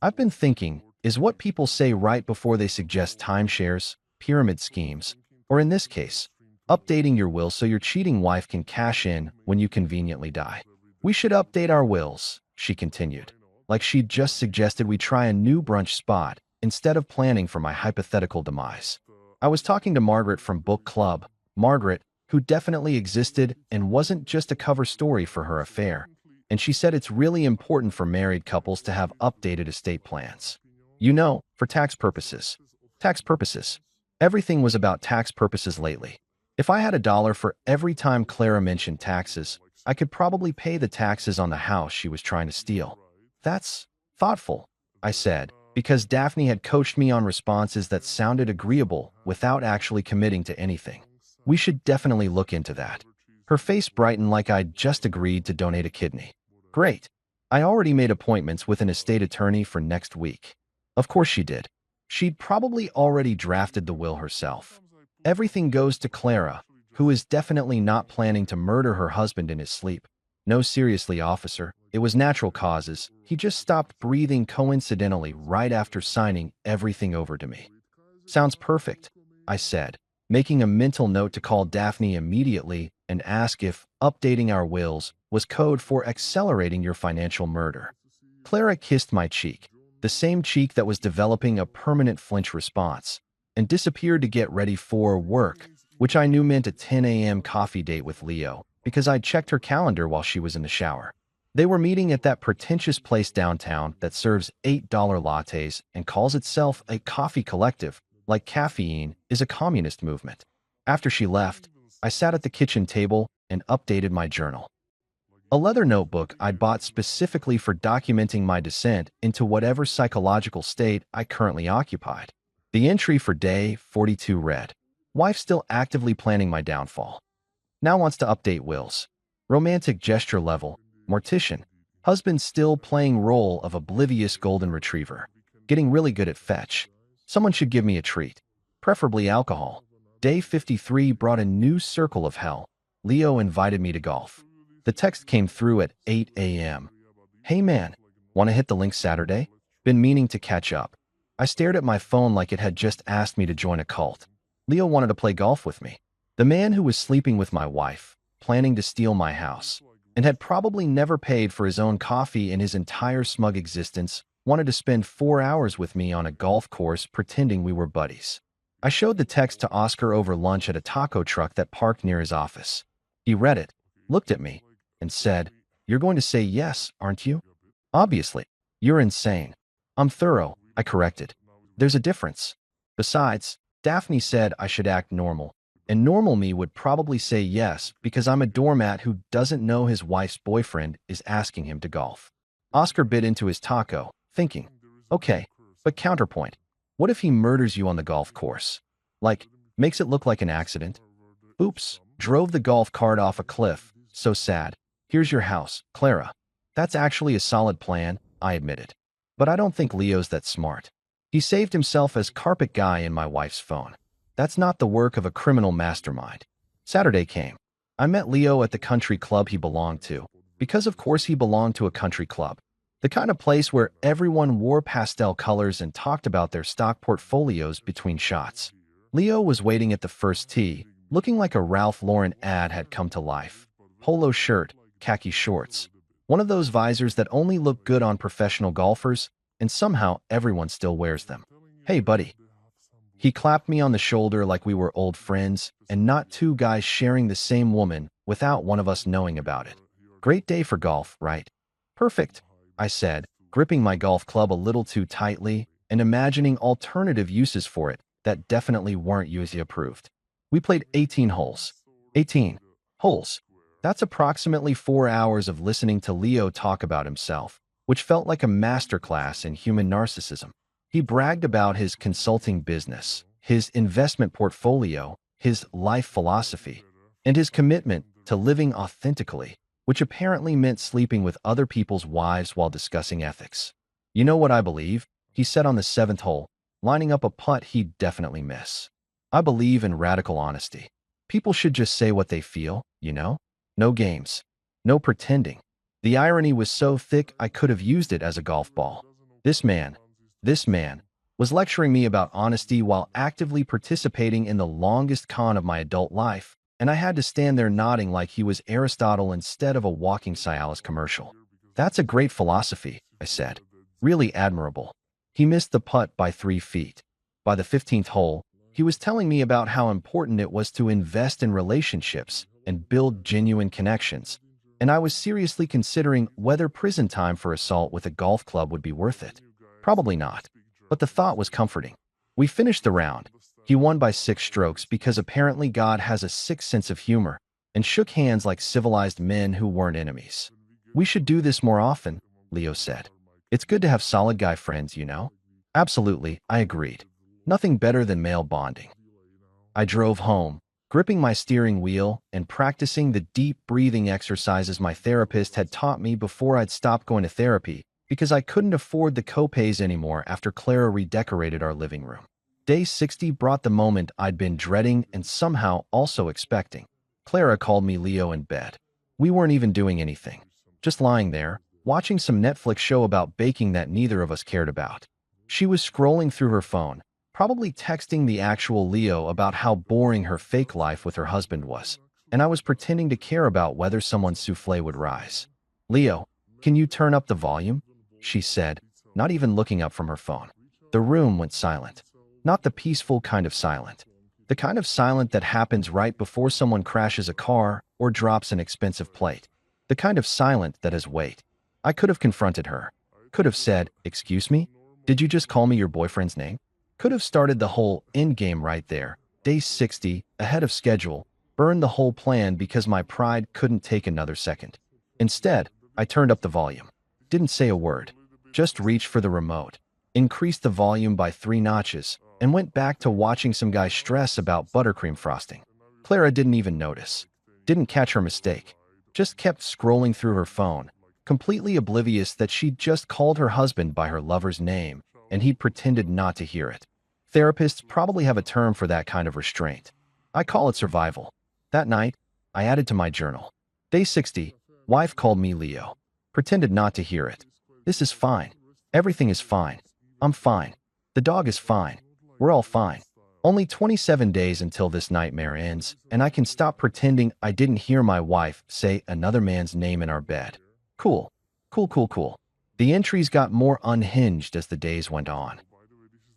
I've been thinking is what people say right before they suggest timeshares, pyramid schemes, or in this case, updating your will so your cheating wife can cash in when you conveniently die. We should update our wills, she continued, like she'd just suggested we try a new brunch spot instead of planning for my hypothetical demise. I was talking to Margaret from book club, Margaret, who definitely existed and wasn't just a cover story for her affair, and she said it's really important for married couples to have updated estate plans. You know, for tax purposes. Tax purposes. Everything was about tax purposes lately. If I had $1 for every time Clara mentioned taxes, I could probably pay the taxes on the house she was trying to steal. That's thoughtful, I said, because Daphne had coached me on responses that sounded agreeable without actually committing to anything. We should definitely look into that. Her face brightened like I'd just agreed to donate a kidney. Great. I already made appointments with an estate attorney for next week. Of course she did. She'd probably already drafted the will herself. Everything goes to Clara, who is definitely not planning to murder her husband in his sleep. No, seriously, officer. It was natural causes. He just stopped breathing coincidentally right after signing everything over to me. Sounds perfect, I said, making a mental note to call Daphne immediately and ask if updating our wills was code for accelerating your financial murder. Clara kissed my cheek, the same cheek that was developing a permanent flinch response, and disappeared to get ready for work, which I knew meant a 10 a.m. coffee date with Leo, because I'd checked her calendar while she was in the shower. They were meeting at that pretentious place downtown that serves $8 lattes and calls itself a coffee collective, like caffeine is a communist movement. After she left, I sat at the kitchen table and updated my journal. A leather notebook I'd bought specifically for documenting my descent into whatever psychological state I currently occupied. The entry for day 42 read, "Wife still actively planning my downfall. Now wants to update wills. Romantic gesture level, mortician. Husband still playing role of oblivious golden retriever. Getting really good at fetch. Someone should give me a treat. Preferably alcohol. Day 53 brought a new circle of hell. Leo invited me to golf." The text came through at 8 a.m. "Hey man, want to hit the link Saturday? Been meaning to catch up." I stared at my phone like it had just asked me to join a cult. Leo wanted to play golf with me. The man who was sleeping with my wife, planning to steal my house, and had probably never paid for his own coffee in his entire smug existence, wanted to spend 4 hours with me on a golf course pretending we were buddies. I showed the text to Oscar over lunch at a taco truck that parked near his office. He read it, looked at me, and said, "You're going to say yes, aren't you?" "Obviously. You're insane." "I'm thorough," I corrected. "There's a difference. Besides, Daphne said I should act normal, and normal me would probably say yes because I'm a doormat who doesn't know his wife's boyfriend is asking him to golf." Oscar bit into his taco, thinking, okay, but counterpoint. What if he murders you on the golf course? Like, makes it look like an accident? Oops, drove the golf cart off a cliff. So sad. Here's your house, Clara. That's actually a solid plan, I admitted. But I don't think Leo's that smart. He saved himself as carpet guy in my wife's phone. That's not the work of a criminal mastermind. Saturday came. I met Leo at the country club he belonged to, because of course he belonged to a country club. The kind of place where everyone wore pastel colors and talked about their stock portfolios between shots. Leo was waiting at the first tee, looking like a Ralph Lauren ad had come to life. Polo shirt, khaki shorts. One of those visors that only look good on professional golfers, and somehow everyone still wears them. "Hey, buddy." He clapped me on the shoulder like we were old friends, and not two guys sharing the same woman without one of us knowing about it. "Great day for golf, right?" "Perfect," I said, gripping my golf club a little too tightly and imagining alternative uses for it that definitely weren't USI approved. We played 18 holes. 18 holes. That's approximately 4 hours of listening to Leo talk about himself, which felt like a masterclass in human narcissism. He bragged about his consulting business, his investment portfolio, his life philosophy, and his commitment to living authentically, which apparently meant sleeping with other people's wives while discussing ethics. "You know what I believe?" he said on the 7th hole, lining up a putt he'd definitely miss. I believe in radical honesty. People should just say what they feel, you know? No games. No pretending. The irony was so thick I could have used it as a golf ball. This man, this man, was lecturing me about honesty while actively participating in the longest con of my adult life, and I had to stand there nodding like he was Aristotle instead of a walking Cialis commercial. That's a great philosophy, I said. Really admirable. He missed the putt by 3 feet. By the 15th hole, he was telling me about how important it was to invest in relationships and build genuine connections, and I was seriously considering whether prison time for assault with a golf club would be worth it. Probably not, but the thought was comforting. We finished the round. He won by 6 strokes because apparently God has a sick sense of humor, and shook hands like civilized men who weren't enemies. We should do this more often, Leo said. It's good to have solid guy friends, you know? Absolutely, I agreed. Nothing better than male bonding. I drove home, gripping my steering wheel and practicing the deep breathing exercises my therapist had taught me before I'd stopped going to therapy because I couldn't afford the copays anymore after Clara redecorated our living room. Day 60 brought the moment I'd been dreading and somehow also expecting. Clara called me Leo in bed. We weren't even doing anything. Just lying there, watching some Netflix show about baking that neither of us cared about. She was scrolling through her phone, probably texting the actual Leo about how boring her fake life with her husband was, and I was pretending to care about whether someone's souffle would rise. Leo, can you turn up the volume? She said, not even looking up from her phone. The room went silent. Not the peaceful kind of silent. The kind of silent that happens right before someone crashes a car or drops an expensive plate. The kind of silent that has weight. I could have confronted her. Could have said, "Excuse me? Did you just call me your boyfriend's name?" Could have started the whole end game right there. Day 60, ahead of schedule, burned the whole plan because my pride couldn't take another second. Instead, I turned up the volume. Didn't say a word. Just reached for the remote, increased the volume by 3 notches, and went back to watching some guy stress about buttercream frosting. Clara didn't even notice. Didn't catch her mistake. Just kept scrolling through her phone, completely oblivious that she'd just called her husband by her lover's name, and he'd pretended not to hear it. Therapists probably have a term for that kind of restraint. I call it survival. That night, I added to my journal. Day 60, wife called me Leo. Pretended not to hear it. This is fine. Everything is fine. I'm fine. The dog is fine. We're all fine. Only 27 days until this nightmare ends, and I can stop pretending I didn't hear my wife say another man's name in our bed. Cool. Cool, cool, cool. The entries got more unhinged as the days went on.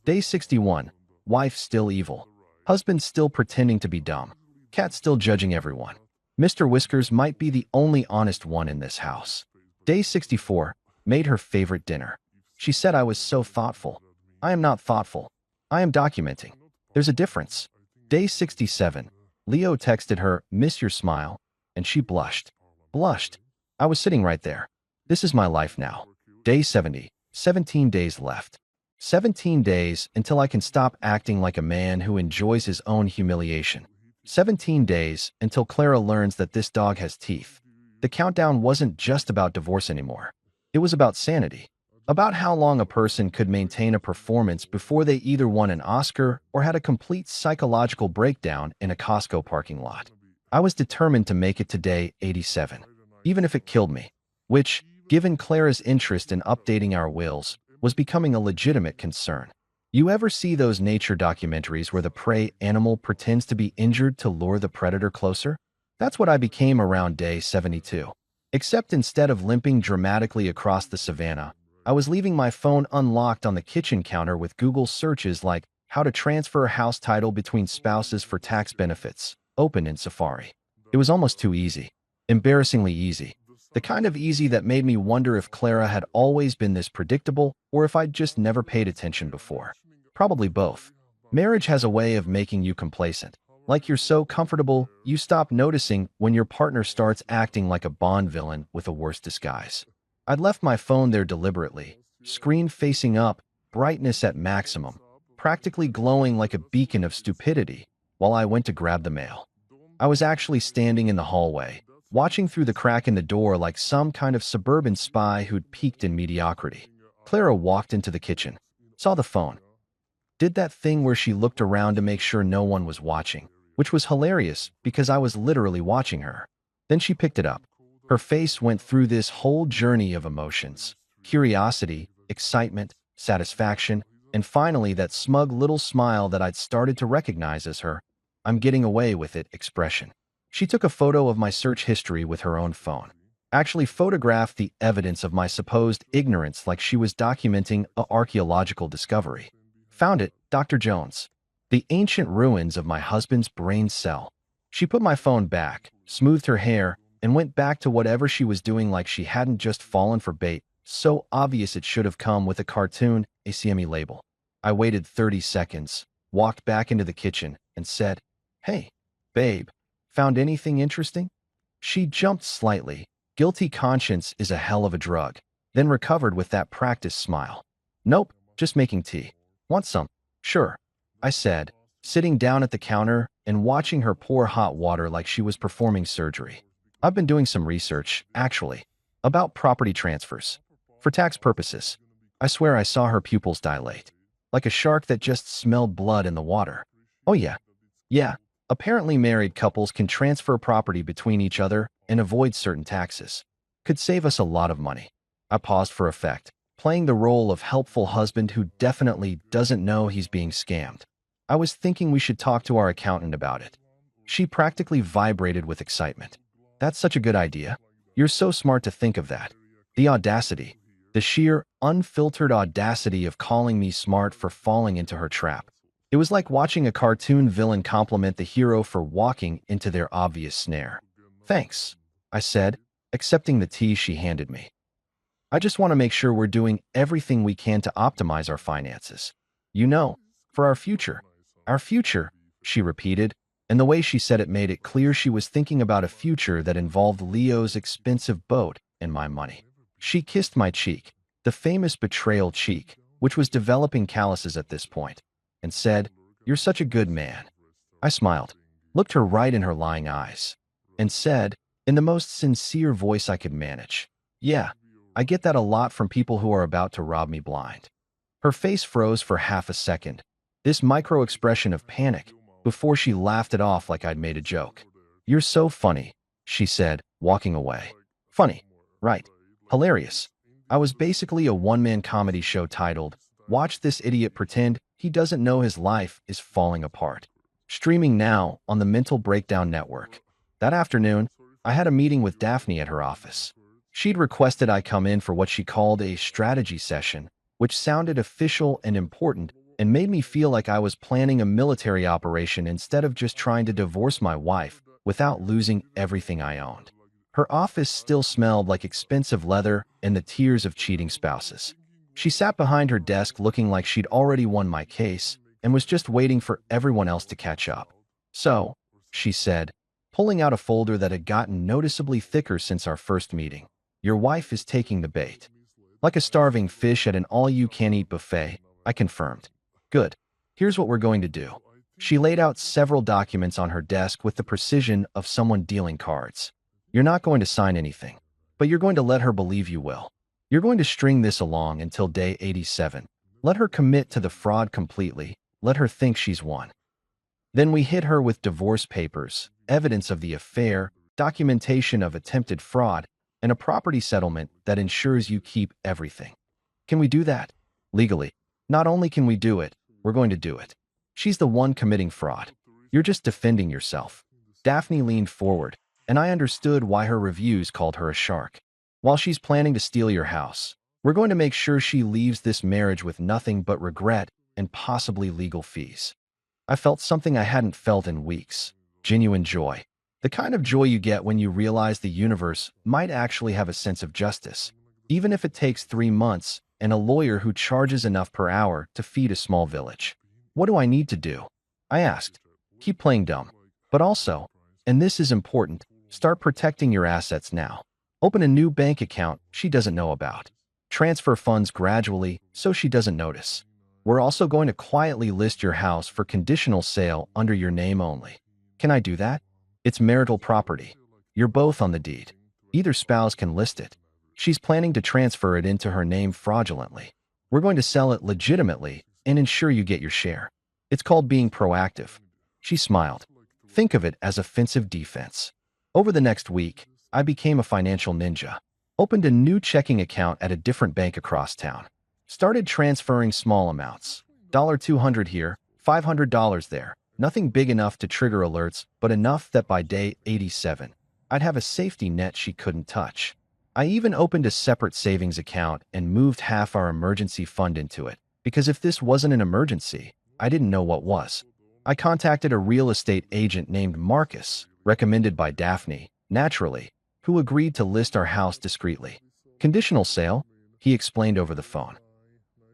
Day 61. Wife still evil. Husband still pretending to be dumb. Cat still judging everyone. Mr. Whiskers might be the only honest one in this house. Day 64. Made her favorite dinner. She said I was so thoughtful. I am not thoughtful. I am documenting. There's a difference. Day 67. Leo texted her, "Miss your smile," and she blushed. Blushed. I was sitting right there. This is my life now. Day 70. 17 days left. 17 days until I can stop acting like a man who enjoys his own humiliation. 17 days until Clara learns that this dog has teeth. The countdown wasn't just about divorce anymore. It was about sanity. About how long a person could maintain a performance before they either won an Oscar or had a complete psychological breakdown in a Costco parking lot. I was determined to make it to day 87, even if it killed me, which, given Clara's interest in updating our wills, was becoming a legitimate concern. You ever see those nature documentaries where the prey animal pretends to be injured to lure the predator closer? That's what I became around day 72. Except instead of limping dramatically across the savannah, I was leaving my phone unlocked on the kitchen counter with Google searches like how to transfer a house title between spouses for tax benefits, open in Safari. It was almost too easy. Embarrassingly easy. The kind of easy that made me wonder if Clara had always been this predictable or if I'd just never paid attention before. Probably both. Marriage has a way of making you complacent. Like you're so comfortable, you stop noticing when your partner starts acting like a Bond villain with a worse disguise. I'd left my phone there deliberately, screen facing up, brightness at maximum, practically glowing like a beacon of stupidity, while I went to grab the mail. I was actually standing in the hallway, watching through the crack in the door like some kind of suburban spy who'd peaked in mediocrity. Clara walked into the kitchen, saw the phone. did that thing where she looked around to make sure no one was watching, which was hilarious because I was literally watching her. Then she picked it up. Her face went through this whole journey of emotions: curiosity, excitement, satisfaction, and finally that smug little smile that I'd started to recognize as her "I'm getting away with it" expression. She took a photo of my search history with her own phone. Actually photographed the evidence of my supposed ignorance like she was documenting an archaeological discovery. Found it, Dr. Jones. The ancient ruins of my husband's brain cell. She put my phone back, smoothed her hair, and went back to whatever she was doing like she hadn't just fallen for bait, so obvious it should have come with a cartoon ACME label. I waited 30 seconds, walked back into the kitchen, and said, "Hey, babe, found anything interesting?" She jumped slightly. Guilty conscience is a hell of a drug. Then recovered with that practiced smile. "Nope, just making tea. Want some?" "Sure," I said, sitting down at the counter and watching her pour hot water like she was performing surgery. "I've been doing some research, actually, about property transfers. For tax purposes." I swear I saw her pupils dilate, like a shark that just smelled blood in the water. "Oh yeah. Yeah, apparently married couples can transfer property between each other and avoid certain taxes. Could save us a lot of money." I paused for effect, playing the role of helpful husband who definitely doesn't know he's being scammed. I was thinking we should talk to our accountant about it. She practically vibrated with excitement. "That's such a good idea. You're so smart to think of that." The audacity, the sheer, unfiltered audacity of calling me smart for falling into her trap. It was like watching a cartoon villain compliment the hero for walking into their obvious snare. "Thanks," I said, accepting the tea she handed me. "I just want to make sure we're doing everything we can to optimize our finances. You know, for our future." "Our future," she repeated, and the way she said it made it clear she was thinking about a future that involved Leo's expensive boat and my money. She kissed my cheek, the famous betrayal cheek, which was developing calluses at this point, and said, "You're such a good man." I smiled, looked her right in her lying eyes, and said, in the most sincere voice I could manage, "Yeah, I get that a lot from people who are about to rob me blind." Her face froze for half a second, this micro-expression of panic, before she laughed it off like I'd made a joke. "You're so funny," she said, walking away. Funny, right? Hilarious. I was basically a one-man comedy show titled, "Watch this idiot pretend he doesn't know his life is falling apart." Streaming now on the Mental Breakdown Network. That afternoon, I had a meeting with Daphne at her office. She'd requested I come in for what she called a strategy session, which sounded official and important and made me feel like I was planning a military operation instead of just trying to divorce my wife without losing everything I owned. Her office still smelled like expensive leather and the tears of cheating spouses. She sat behind her desk looking like she'd already won my case and was just waiting for everyone else to catch up. "So," she said, pulling out a folder that had gotten noticeably thicker since our first meeting, "your wife is taking the bait." Like a starving fish at an all-you-can-eat buffet, I confirmed. "Good. Here's what we're going to do." She laid out several documents on her desk with the precision of someone dealing cards. "You're not going to sign anything, but you're going to let her believe you will. You're going to string this along until day 87. Let her commit to the fraud completely. Let her think she's won. Then we hit her with divorce papers, evidence of the affair, documentation of attempted fraud, and a property settlement that ensures you keep everything. Can we do that? Legally. Not only can we do it, we're going to do it. She's the one committing fraud. You're just defending yourself." Daphne leaned forward, and I understood why her reviews called her a shark. "While she's planning to steal your house, we're going to make sure she leaves this marriage with nothing but regret and possibly legal fees." I felt something I hadn't felt in weeks. Genuine joy. The kind of joy you get when you realize the universe might actually have a sense of justice, even if it takes 3 months and a lawyer who charges enough per hour to feed a small village. "What do I need to do?" I asked. "Keep playing dumb. But also, and this is important, start protecting your assets now. Open a new bank account she doesn't know about. Transfer funds gradually so she doesn't notice. We're also going to quietly list your house for conditional sale under your name only." "Can I do that?" "It's marital property. You're both on the deed. Either spouse can list it. She's planning to transfer it into her name fraudulently. We're going to sell it legitimately and ensure you get your share. It's called being proactive. She smiled. Think of it as offensive defense. Over the next week, I became a financial ninja. Opened a new checking account at a different bank across town. Started transferring small amounts. $200 here, $500 there. Nothing big enough to trigger alerts, but enough that by day 87, I'd have a safety net she couldn't touch. I even opened a separate savings account and moved half our emergency fund into it, because if this wasn't an emergency, I didn't know what was. I contacted a real estate agent named Marcus, recommended by Daphne, naturally, who agreed to list our house discreetly. Conditional sale, he explained over the phone.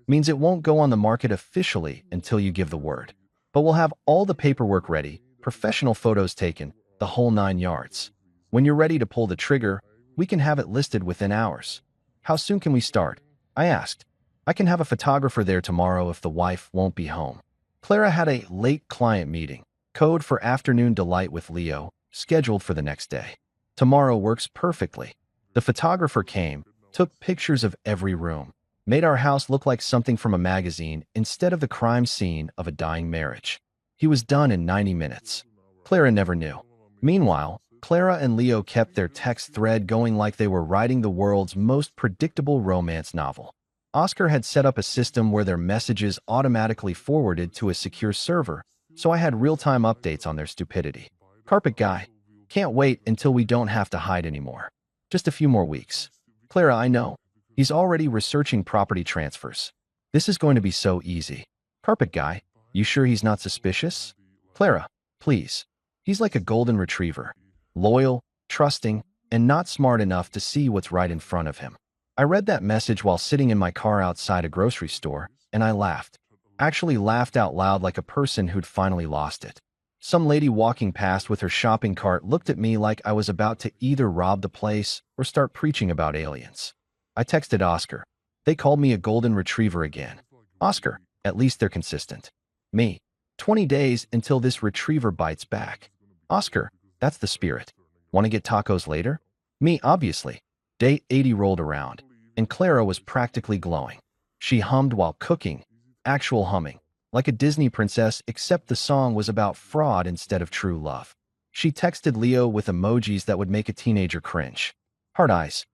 Means it won't go on the market officially until you give the word. But we'll have all the paperwork ready, professional photos taken, the whole 9 yards. When you're ready to pull the trigger, we can have it listed within hours. How soon can we start? I asked. I can have a photographer there tomorrow if the wife won't be home. Clara had a late client meeting, code for afternoon delight with Leo, scheduled for the next day. Tomorrow works perfectly. The photographer came, took pictures of every room, made our house look like something from a magazine instead of the crime scene of a dying marriage. He was done in 90 minutes. Clara never knew. Meanwhile, Clara and Leo kept their text thread going like they were writing the world's most predictable romance novel. Oscar had set up a system where their messages automatically forwarded to a secure server, so I had real-time updates on their stupidity. Carpet guy. Can't wait until we don't have to hide anymore. Just a few more weeks. Clara, I know. He's already researching property transfers. This is going to be so easy. Carpet guy. You sure he's not suspicious? Clara, please. He's like a golden retriever. Loyal, trusting, and not smart enough to see what's right in front of him. I read that message while sitting in my car outside a grocery store, and I laughed. Actually laughed out loud like a person who'd finally lost it. Some lady walking past with her shopping cart looked at me like I was about to either rob the place or start preaching about aliens. I texted Oscar. They called me a golden retriever again. Oscar, at least they're consistent. Me. 20 days until this retriever bites back. Oscar, that's the spirit. Want to get tacos later? Me, obviously. Day 80 rolled around, and Clara was practically glowing. She hummed while cooking, actual humming, like a Disney princess, except the song was about fraud instead of true love. She texted Leo with emojis that would make a teenager cringe. Heart eyes.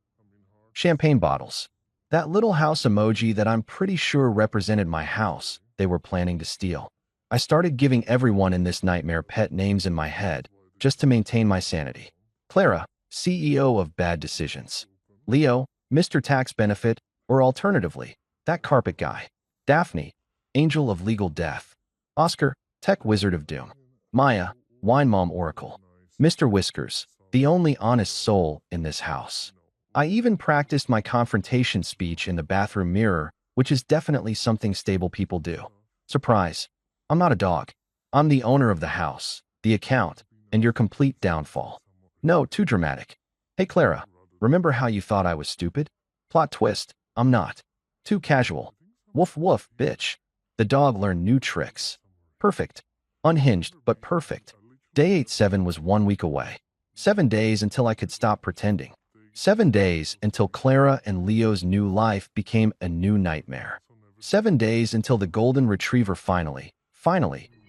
Champagne bottles. That little house emoji that I'm pretty sure represented my house they were planning to steal. I started giving everyone in this nightmare pet names in my head, just to maintain my sanity. Clara, CEO of Bad Decisions. Leo, Mr. Tax Benefit, or alternatively, that carpet guy. Daphne, Angel of Legal Death. Oscar, Tech Wizard of Doom. Maya, Wine Mom Oracle. Mr. Whiskers, the only honest soul in this house. I even practiced my confrontation speech in the bathroom mirror, which is definitely something stable people do. Surprise. I'm not a dog. I'm the owner of the house, the account, and your complete downfall. No, too dramatic. Hey Clara, remember how you thought I was stupid? Plot twist, I'm not. Too casual. Woof woof, bitch. The dog learned new tricks. Perfect. Unhinged, but perfect. Day 87 was 1 week away. 7 days until I could stop pretending. 7 days until Clara and Leo's new life became a new nightmare. 7 days until the golden retriever finally,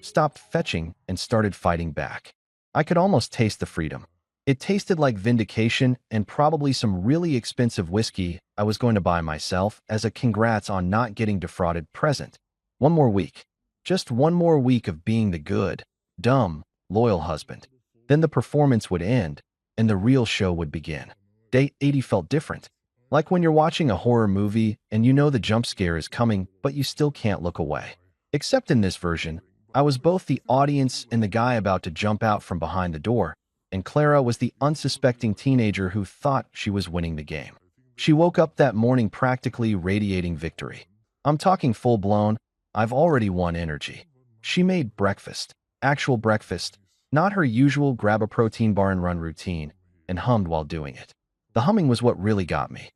stopped fetching and started fighting back. I could almost taste the freedom. It tasted like vindication and probably some really expensive whiskey I was going to buy myself as a congrats on not getting defrauded present. 1 more week. Just 1 more week of being the good, dumb, loyal husband. Then the performance would end, and the real show would begin. Day 80 felt different. Like when you're watching a horror movie and you know the jump scare is coming, but you still can't look away. Except in this version, I was both the audience and the guy about to jump out from behind the door, and Clara was the unsuspecting teenager who thought she was winning the game. She woke up that morning practically radiating victory. I'm talking full-blown, I've already won energy. She made breakfast, actual breakfast, not her usual grab a protein bar and run routine, and hummed while doing it. The humming was what really got me.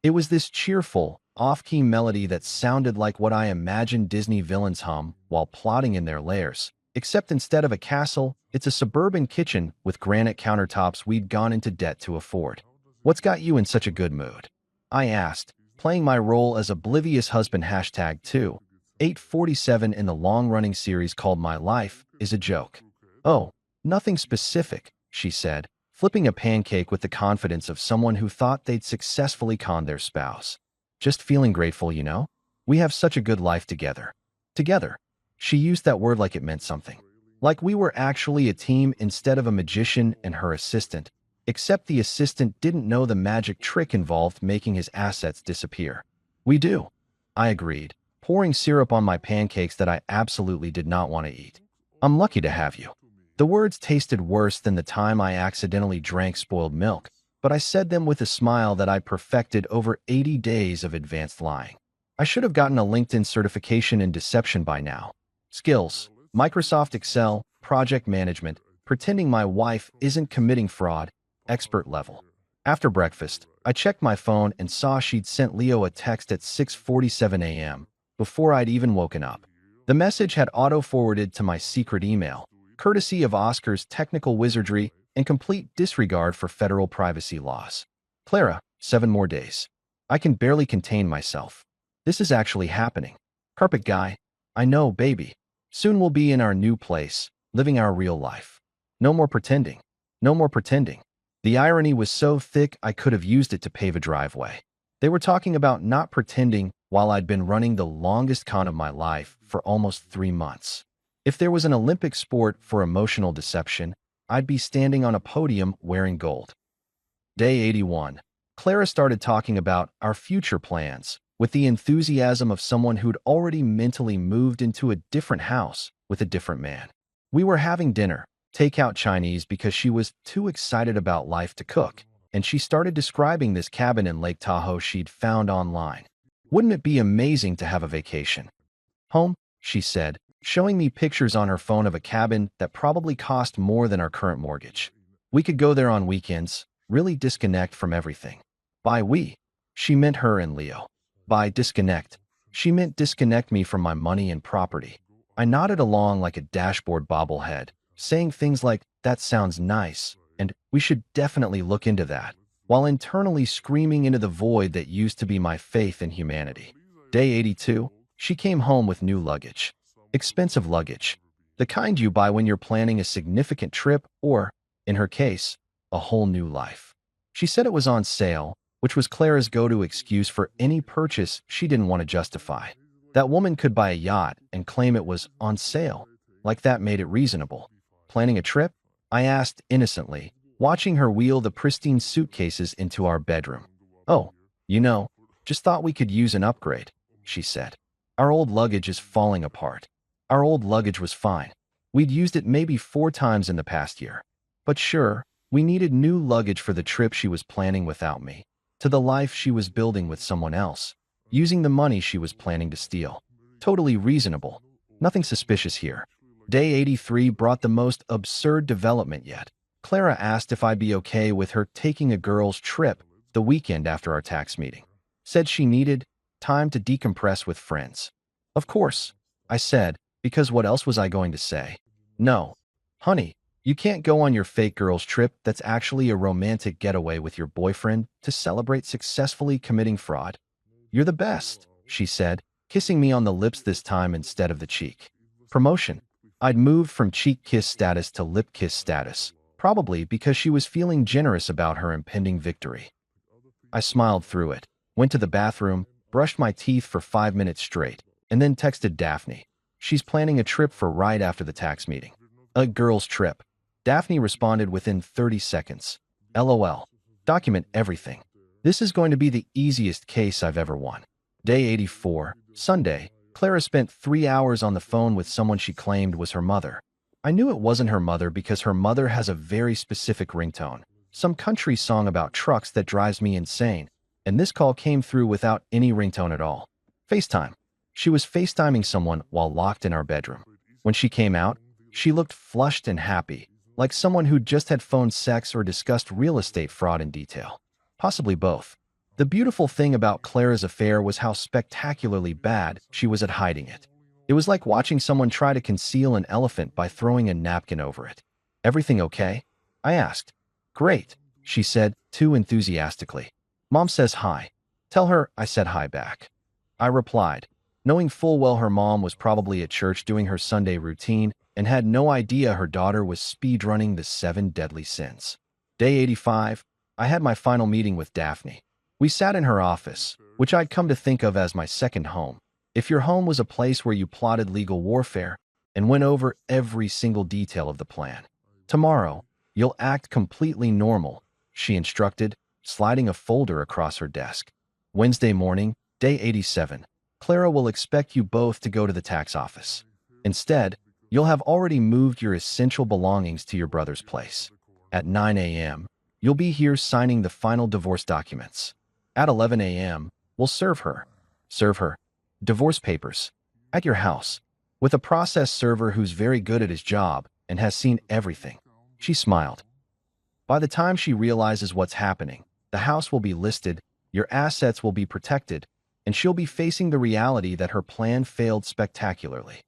It was this cheerful, off-key melody that sounded like what I imagined Disney villains hum while plotting in their lairs, except instead of a castle, it's a suburban kitchen with granite countertops we'd gone into debt to afford. What's got you in such a good mood? I asked, playing my role as oblivious husband #2. 847 in the long-running series called My Life is a joke. Oh, nothing specific, she said, flipping a pancake with the confidence of someone who thought they'd successfully conned their spouse. Just feeling grateful, you know? We have such a good life together. Together. She used that word like it meant something. Like we were actually a team instead of a magician and her assistant, except the assistant didn't know the magic trick involved making his assets disappear. We do. I agreed, pouring syrup on my pancakes that I absolutely did not want to eat. I'm lucky to have you. The words tasted worse than the time I accidentally drank spoiled milk, but I said them with a smile that I'd perfected over 80 days of advanced lying. I should have gotten a LinkedIn certification in deception by now. Skills: Microsoft Excel, project management, pretending my wife isn't committing fraud, expert level. After breakfast, I checked my phone and saw she'd sent Leo a text at 6:47 a.m., before I'd even woken up. The message had auto-forwarded to my secret email, courtesy of Oscar's technical wizardry and complete disregard for federal privacy laws. Clara, 7 more days. I can barely contain myself. This is actually happening. Carpet guy. I know, baby. Soon we'll be in our new place, living our real life. No more pretending. No more pretending. The irony was so thick I could have used it to pave a driveway. They were talking about not pretending while I'd been running the longest con of my life for almost 3 months. If there was an Olympic sport for emotional deception, I'd be standing on a podium wearing gold. Day 81. Clara started talking about our future plans with the enthusiasm of someone who'd already mentally moved into a different house with a different man. We were having dinner, takeout Chinese, because she was too excited about life to cook, and she started describing this cabin in Lake Tahoe she'd found online. Wouldn't it be amazing to have a vacation? Home, she said, showing me pictures on her phone of a cabin that probably cost more than our current mortgage. We could go there on weekends, really disconnect from everything. By we, she meant her and Leo. By disconnect, she meant disconnect me from my money and property. I nodded along like a dashboard bobblehead, saying things like, that sounds nice, and we should definitely look into that, while internally screaming into the void that used to be my faith in humanity. Day 82, she came home with new luggage. Expensive luggage. The kind you buy when you're planning a significant trip or, in her case, a whole new life. She said it was on sale, which was Clara's go-to excuse for any purchase she didn't want to justify. That woman could buy a yacht and claim it was on sale, like that made it reasonable. Planning a trip? I asked innocently, watching her wheel the pristine suitcases into our bedroom. Oh, just thought we could use an upgrade, she said. Our old luggage is falling apart. Our old luggage was fine. We'd used it maybe 4 times in the past year. But sure, we needed new luggage for the trip she was planning without me, to the life she was building with someone else, using the money she was planning to steal. Totally reasonable. Nothing suspicious here. Day 83 brought the most absurd development yet. Clara asked if I'd be okay with her taking a girls' trip the weekend after our tax meeting. Said she needed time to decompress with friends. Of course, I said, because what else was I going to say? No. Honey, you can't go on your fake girls' trip that's actually a romantic getaway with your boyfriend to celebrate successfully committing fraud. You're the best, she said, kissing me on the lips this time instead of the cheek. Promotion. I'd moved from cheek kiss status to lip kiss status, probably because she was feeling generous about her impending victory. I smiled through it, went to the bathroom, brushed my teeth for 5 minutes straight, and then texted Daphne. She's planning a trip for right after the tax meeting. A girls' trip. Daphne responded within 30 seconds. LOL. Document everything. This is going to be the easiest case I've ever won. Day 84, Sunday. Clara spent 3 hours on the phone with someone she claimed was her mother. I knew it wasn't her mother because her mother has a very specific ringtone, some country song about trucks that drives me insane, and this call came through without any ringtone at all. FaceTime. She was FaceTiming someone while locked in our bedroom. When she came out, she looked flushed and happy, like someone who'd just had phone sex or discussed real estate fraud in detail. Possibly both. The beautiful thing about Clara's affair was how spectacularly bad she was at hiding it. It was like watching someone try to conceal an elephant by throwing a napkin over it. Everything okay? I asked. Great, she said, too enthusiastically. Mom says hi. Tell her I said hi back. I replied. knowing full well her mom was probably at church doing her Sunday routine and had no idea her daughter was speedrunning the 7 deadly sins. Day 85, I had my final meeting with Daphne. We sat in her office, which I'd come to think of as my second home. If your home was a place where you plotted legal warfare and went over every single detail of the plan. Tomorrow, you'll act completely normal, she instructed, sliding a folder across her desk. Wednesday morning, day 87. Clara will expect you both to go to the tax office. Instead, you'll have already moved your essential belongings to your brother's place. At 9 a.m., you'll be here signing the final divorce documents. At 11 a.m., we'll serve her. Divorce papers. At your house. With a process server who's very good at his job and has seen everything. She smiled. By the time she realizes what's happening, the house will be listed, your assets will be protected, and she'll be facing the reality that her plan failed spectacularly.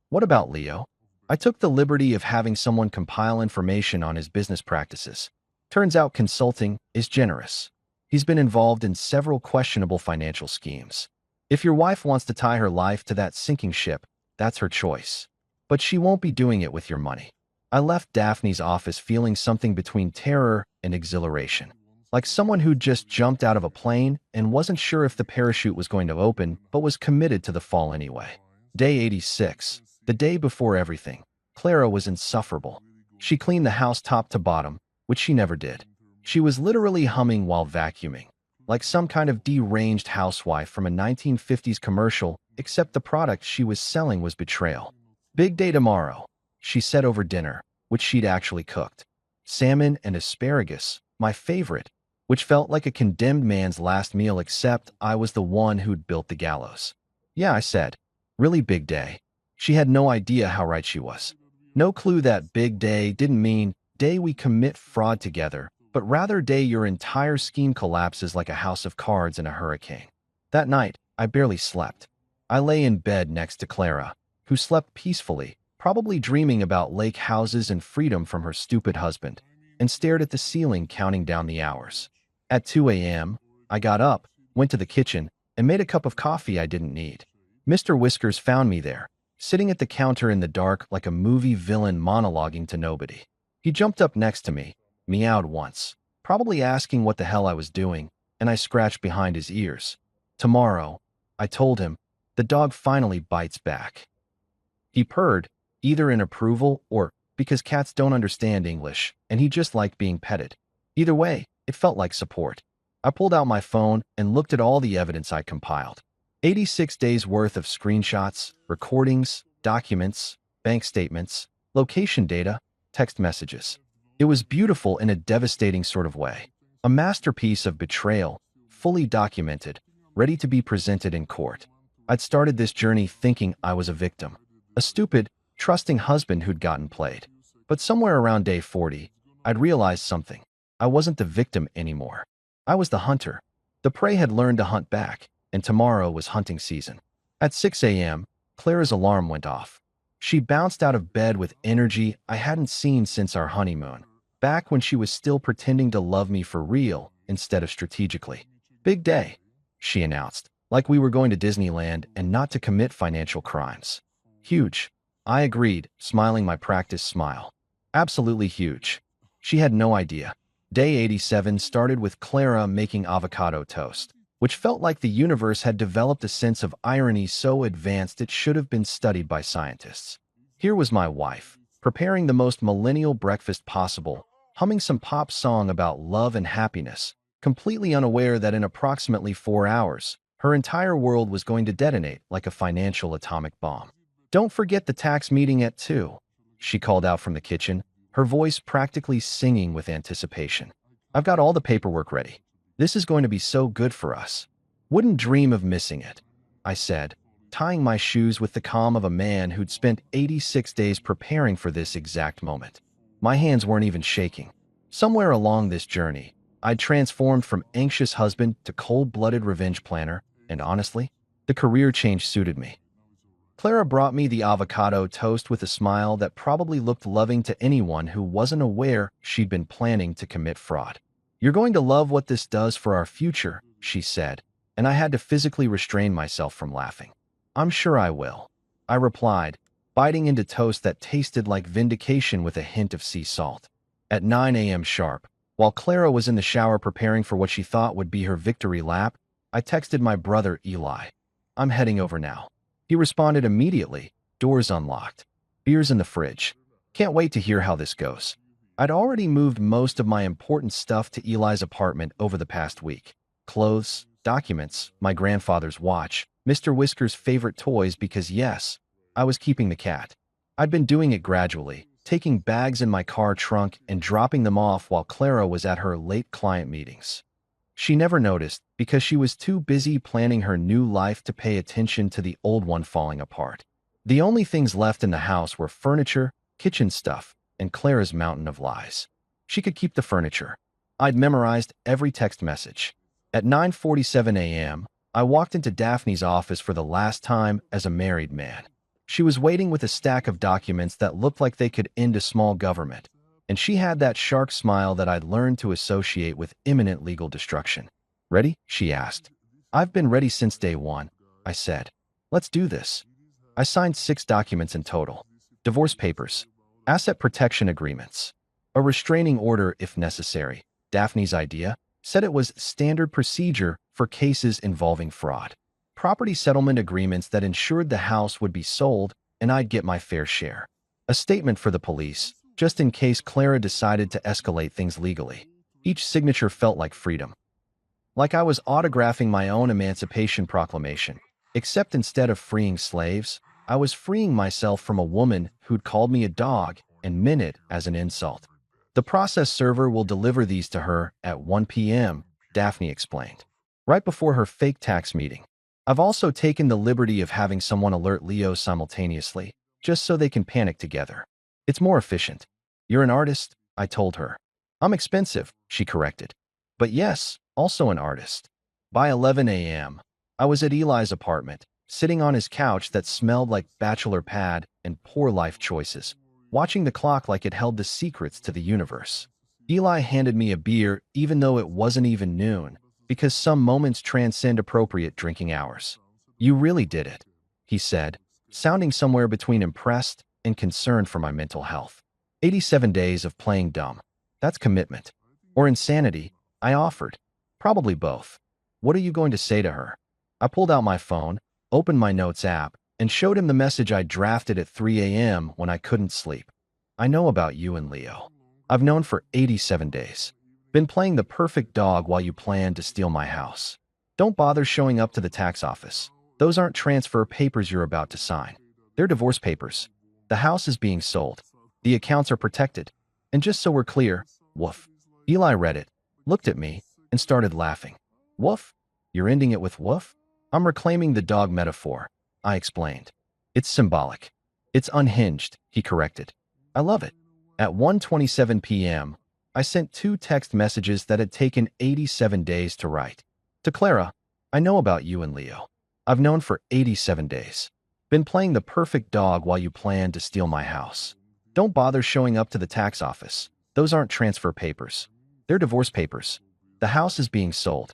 What about Leo? I took the liberty of having someone compile information on his business practices. Turns out consulting is generous. He's been involved in several questionable financial schemes. If your wife wants to tie her life to that sinking ship, that's her choice. But she won't be doing it with your money. I left Daphne's office feeling something between terror and exhilaration. Like someone who'd just jumped out of a plane and wasn't sure if the parachute was going to open, but was committed to the fall anyway. Day 86. The day before everything. Clara was insufferable. She cleaned the house top to bottom, which she never did. She was literally humming while vacuuming, like some kind of deranged housewife from a 1950s commercial, except the product she was selling was betrayal. Big day tomorrow, she said over dinner, which she'd actually cooked. Salmon and asparagus, my favorite, which felt like a condemned man's last meal except I was the one who'd built the gallows. Yeah, I said. Really big day. She had no idea how right she was. No clue that big day didn't mean day we commit fraud together, but rather day your entire scheme collapses like a house of cards in a hurricane. That night, I barely slept. I lay in bed next to Clara, who slept peacefully, probably dreaming about lake houses and freedom from her stupid husband, and stared at the ceiling counting down the hours. At 2 a.m., I got up, went to the kitchen, and made a cup of coffee I didn't need. Mr. Whiskers found me there, sitting at the counter in the dark like a movie villain monologuing to nobody. He jumped up next to me, meowed once, probably asking what the hell I was doing, and I scratched behind his ears. Tomorrow, I told him, the dog finally bites back. He purred, either in approval or because cats don't understand English, and he just liked being petted. Either way, it felt like support. I pulled out my phone and looked at all the evidence I compiled. 86 days worth of screenshots, recordings, documents, bank statements, location data, text messages. It was beautiful in a devastating sort of way. A masterpiece of betrayal, fully documented, ready to be presented in court. I'd started this journey thinking I was a victim. A stupid, trusting husband who'd gotten played. But somewhere around day 40, I'd realized something. I wasn't the victim anymore. I was the hunter. The prey had learned to hunt back, and tomorrow was hunting season. At 6 a.m., Clara's alarm went off. She bounced out of bed with energy I hadn't seen since our honeymoon, back when she was still pretending to love me for real instead of strategically. Big day, she announced, like we were going to Disneyland and not to commit financial crimes. Huge, I agreed, smiling my practice smile. Absolutely huge. She had no idea. Day 87 started with Clara making avocado toast, which felt like the universe had developed a sense of irony so advanced it should have been studied by scientists. Here was my wife, preparing the most millennial breakfast possible, humming some pop song about love and happiness, completely unaware that in approximately 4 hours, her entire world was going to detonate like a financial atomic bomb. Don't forget the tax meeting at 2, she called out from the kitchen, her voice practically singing with anticipation. I've got all the paperwork ready. This is going to be so good for us. Wouldn't dream of missing it, I said, tying my shoes with the calm of a man who'd spent 86 days preparing for this exact moment. My hands weren't even shaking. Somewhere along this journey, I'd transformed from anxious husband to cold-blooded revenge planner, and honestly, the career change suited me. Clara brought me the avocado toast with a smile that probably looked loving to anyone who wasn't aware she'd been planning to commit fraud. You're going to love what this does for our future, she said, and I had to physically restrain myself from laughing. I'm sure I will, I replied, biting into toast that tasted like vindication with a hint of sea salt. At 9 a.m. sharp, while Clara was in the shower preparing for what she thought would be her victory lap, I texted my brother Eli. I'm heading over now. He responded immediately, doors unlocked. Beers in the fridge. Can't wait to hear how this goes. I'd already moved most of my important stuff to Eli's apartment over the past week. Clothes, documents, my grandfather's watch, Mr. Whisker's favorite toys because yes, I was keeping the cat. I'd been doing it gradually, taking bags in my car trunk and dropping them off while Clara was at her late client meetings. She never noticed because she was too busy planning her new life to pay attention to the old one falling apart. The only things left in the house were furniture, kitchen stuff, and Clara's mountain of lies. She could keep the furniture. I'd memorized every text message. At 9:47 a.m., I walked into Daphne's office for the last time as a married man. She was waiting with a stack of documents that looked like they could end a small government, and she had that shark smile that I'd learned to associate with imminent legal destruction. Ready? She asked. I've been ready since day one, I said. Let's do this. I signed 6 documents in total. Divorce papers, asset protection agreements, a restraining order if necessary. Daphne's idea said it was standard procedure for cases involving fraud. Property settlement agreements that ensured the house would be sold and I'd get my fair share. A statement for the police, just in case Clara decided to escalate things legally. Each signature felt like freedom. Like I was autographing my own Emancipation Proclamation, except instead of freeing slaves, I was freeing myself from a woman who'd called me a dog and meant it as an insult. The process server will deliver these to her at 1 p.m., Daphne explained, right before her fake tax meeting. I've also taken the liberty of having someone alert Leo simultaneously, just so they can panic together. It's more efficient. You're an artist, I told her. I'm expensive, she corrected. But yes, also an artist. By 11 a.m., I was at Eli's apartment, sitting on his couch that smelled like bachelor pad and poor life choices, watching the clock like it held the secrets to the universe. Eli handed me a beer even though it wasn't even noon, because some moments transcend appropriate drinking hours. You really did it, he said, sounding somewhere between impressed and concerned for my mental health. 87 days of playing dumb. That's commitment. Or insanity, I offered. Probably both. What are you going to say to her? I pulled out my phone, opened my notes app, and showed him the message I drafted at 3 a.m. when I couldn't sleep. I know about you and Leo. I've known for 87 days. Been playing the perfect dog while you plan to steal my house. Don't bother showing up to the tax office. Those aren't transfer papers you're about to sign. They're divorce papers. The house is being sold. The accounts are protected. And just so we're clear, woof. Eli read it, looked at me, and started laughing. Woof? You're ending it with woof? I'm reclaiming the dog metaphor, I explained. It's symbolic. It's unhinged, he corrected. I love it. At 1:27 p.m., I sent 2 text messages that had taken 87 days to write. To Clara, I know about you and Leo. I've known for 87 days. Been playing the perfect dog while you plan to steal my house. Don't bother showing up to the tax office. Those aren't transfer papers. They're divorce papers. The house is being sold.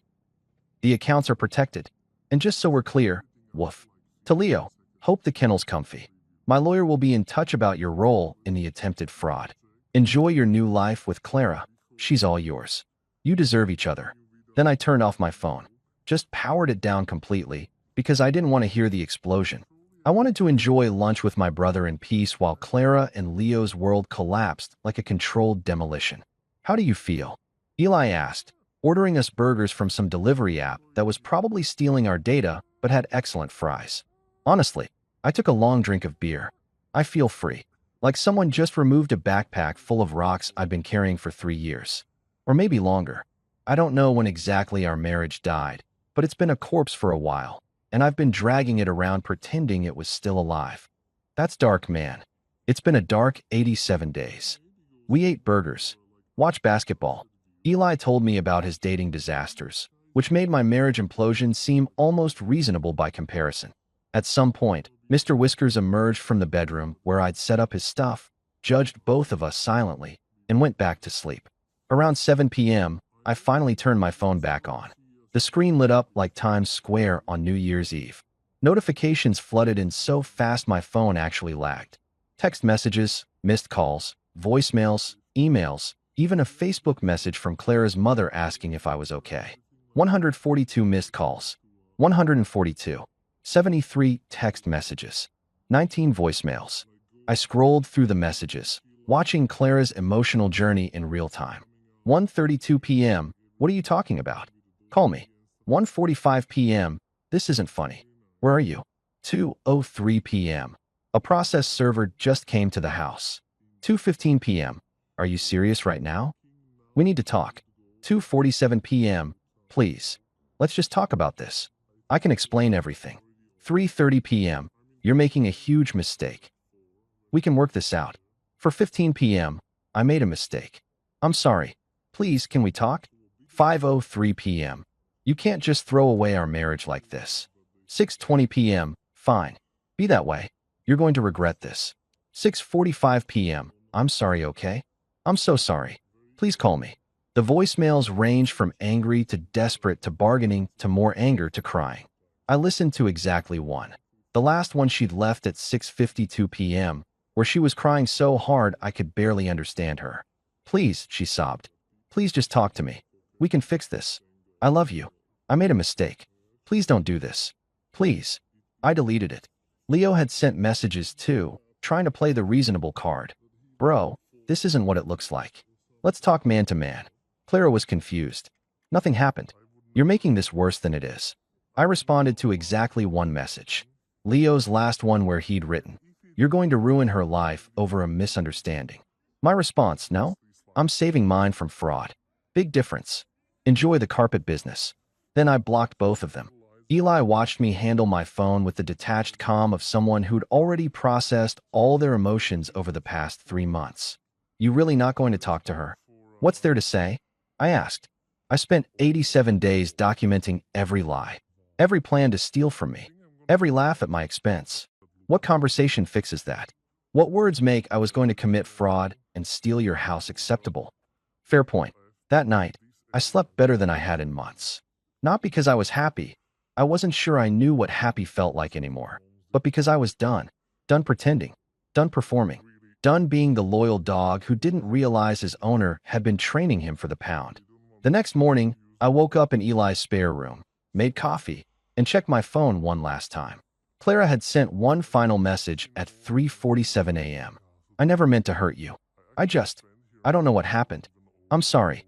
The accounts are protected. And just so we're clear, woof. To Leo, hope the kennel's comfy. My lawyer will be in touch about your role in the attempted fraud. Enjoy your new life with Clara. She's all yours. You deserve each other. Then I turned off my phone. Just powered it down completely because I didn't want to hear the explosion. I wanted to enjoy lunch with my brother in peace while Clara and Leo's world collapsed like a controlled demolition. How do you feel? Eli asked, ordering us burgers from some delivery app that was probably stealing our data but had excellent fries. Honestly, I took a long drink of beer. I feel free. Like someone just removed a backpack full of rocks I'd been carrying for 3 years. Or maybe longer. I don't know when exactly our marriage died, but it's been a corpse for a while, and I've been dragging it around pretending it was still alive. That's dark, man. It's been a dark 87 days. We ate burgers, watched basketball. Eli told me about his dating disasters, which made my marriage implosion seem almost reasonable by comparison. At some point, Mr. Whiskers emerged from the bedroom where I'd set up his stuff, judged both of us silently, and went back to sleep. Around 7 p.m., I finally turned my phone back on. The screen lit up like Times Square on New Year's Eve. Notifications flooded in so fast my phone actually lagged. Text messages, missed calls, voicemails, emails, even a Facebook message from Clara's mother asking if I was okay. 142 missed calls. 142. 73 text messages. 19 voicemails. I scrolled through the messages, watching Clara's emotional journey in real time. 1:32 p.m. What are you talking about? Call me. 1:45 p.m. This isn't funny. Where are you? 2:03 p.m. A process server just came to the house. 2:15 p.m. Are you serious right now? We need to talk. 2:47 p.m. Please. Let's just talk about this. I can explain everything. 3:30 p.m. You're making a huge mistake. We can work this out. 4:15 p.m. I made a mistake. I'm sorry. Please, can we talk? 5:03 p.m. You can't just throw away our marriage like this. 6:20 p.m. Fine. Be that way. You're going to regret this. 6:45 p.m. I'm sorry, okay? I'm so sorry. Please call me. The voicemails range from angry to desperate to bargaining to more anger to crying. I listened to exactly one. The last one she'd left at 6:52 p.m., where she was crying so hard I could barely understand her. Please, she sobbed. Please just talk to me. We can fix this. I love you. I made a mistake. Please don't do this. Please. I deleted it. Leo had sent messages too, trying to play the reasonable card. Bro, this isn't what it looks like. Let's talk man to man. Clara was confused. Nothing happened. You're making this worse than it is. I responded to exactly one message. Leo's last one where he'd written, "You're going to ruin her life over a misunderstanding." My response, "No. I'm saving mine from fraud. Big difference. Enjoy the carpet business." Then I blocked both of them. Eli watched me handle my phone with the detached calm of someone who'd already processed all their emotions over the past 3 months. You really not going to talk to her? What's there to say? I asked. I spent 87 days documenting every lie, every plan to steal from me, every laugh at my expense. What conversation fixes that? What words make I was going to commit fraud and steal your house acceptable? Fair point. That night, I slept better than I had in months. Not because I was happy. I wasn't sure I knew what happy felt like anymore, but because I was done. Done pretending. Done performing. Done being the loyal dog who didn't realize his owner had been training him for the pound. The next morning, I woke up in Eli's spare room, made coffee, and checked my phone one last time. Clara had sent one final message at 3:47 a.m. I never meant to hurt you. I don't know what happened. I'm sorry.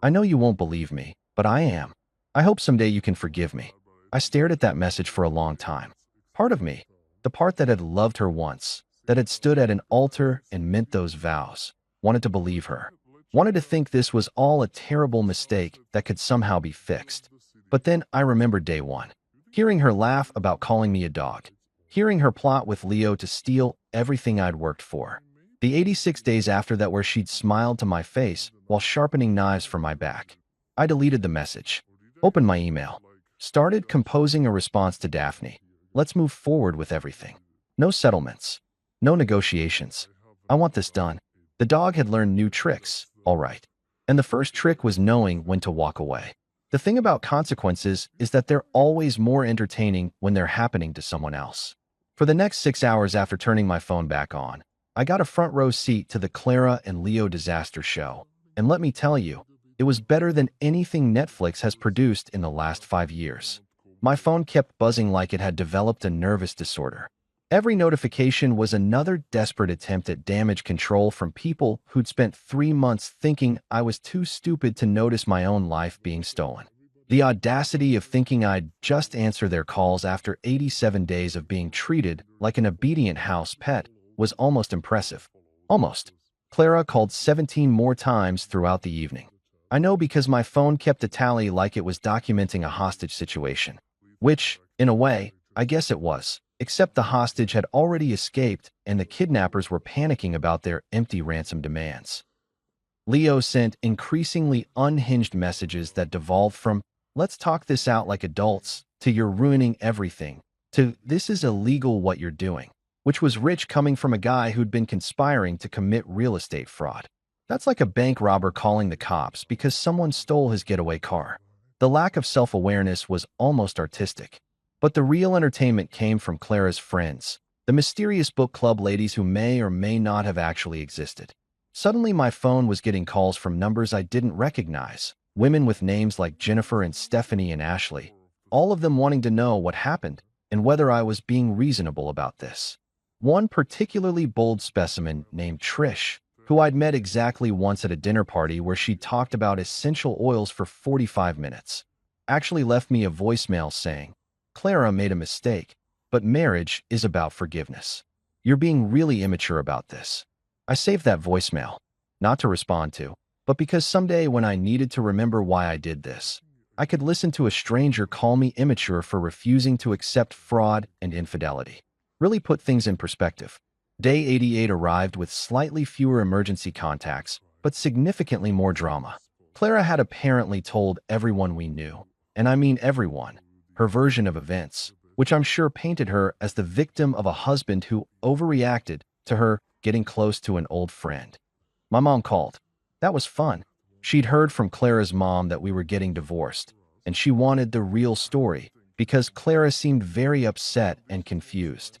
I know you won't believe me, but I am. I hope someday you can forgive me. I stared at that message for a long time. Part of me, the part that had loved her once, that had stood at an altar and meant those vows, wanted to believe her, wanted to think this was all a terrible mistake that could somehow be fixed. But then I remembered day one, hearing her laugh about calling me a dog, hearing her plot with Leo to steal everything I'd worked for. The 86 days after that where she'd smiled to my face while sharpening knives for my back. I deleted the message, opened my email, started composing a response to Daphne. Let's move forward with everything. No settlements. No negotiations. I want this done. The dog had learned new tricks, all right. And the first trick was knowing when to walk away. The thing about consequences is that they're always more entertaining when they're happening to someone else. For the next 6 hours after turning my phone back on, I got a front row seat to the Clara and Leo disaster show. And let me tell you, it was better than anything Netflix has produced in the last 5 years. My phone kept buzzing like it had developed a nervous disorder. Every notification was another desperate attempt at damage control from people who'd spent 3 months thinking I was too stupid to notice my own life being stolen. The audacity of thinking I'd just answer their calls after 87 days of being treated like an obedient house pet was almost impressive. Almost. Clara called 17 more times throughout the evening. I know because my phone kept a tally like it was documenting a hostage situation. Which, in a way, I guess it was. Except the hostage had already escaped and the kidnappers were panicking about their empty ransom demands. Leo sent increasingly unhinged messages that devolved from, "Let's talk this out like adults," to "You're ruining everything," to "This is illegal what you're doing," which was rich coming from a guy who'd been conspiring to commit real estate fraud. That's like a bank robber calling the cops because someone stole his getaway car. The lack of self-awareness was almost artistic. But the real entertainment came from Clara's friends, the mysterious book club ladies who may or may not have actually existed. Suddenly, my phone was getting calls from numbers I didn't recognize, women with names like Jennifer and Stephanie and Ashley, all of them wanting to know what happened and whether I was being reasonable about this. One particularly bold specimen named Trish, who I'd met exactly once at a dinner party where she talked about essential oils for 45 minutes, actually left me a voicemail saying, "Clara made a mistake, but marriage is about forgiveness. You're being really immature about this." I saved that voicemail, not to respond to, but because someday when I needed to remember why I did this, I could listen to a stranger call me immature for refusing to accept fraud and infidelity. Really put things in perspective. Day 88 arrived with slightly fewer emergency contacts, but significantly more drama. Clara had apparently told everyone we knew, and I mean everyone, her version of events, which I'm sure painted her as the victim of a husband who overreacted to her getting close to an old friend. My mom called. That was fun. She'd heard from Clara's mom that we were getting divorced, and she wanted the real story because Clara seemed very upset and confused.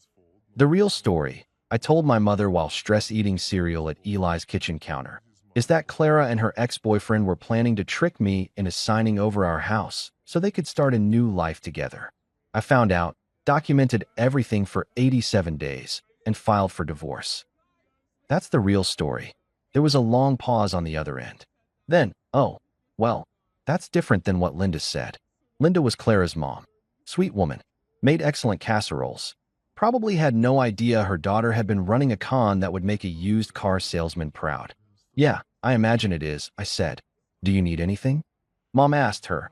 The real story, I told my mother while stress-eating cereal at Eli's kitchen counter, is that Clara and her ex-boyfriend were planning to trick me into signing over our house so they could start a new life together. I found out, documented everything for 87 days, and filed for divorce. That's the real story. There was a long pause on the other end. Then, oh, well, that's different than what Linda said. Linda was Clara's mom. Sweet woman. Made excellent casseroles. Probably had no idea her daughter had been running a con that would make a used car salesman proud. Yeah, I imagine it is, I said. Do you need anything? Mom asked her,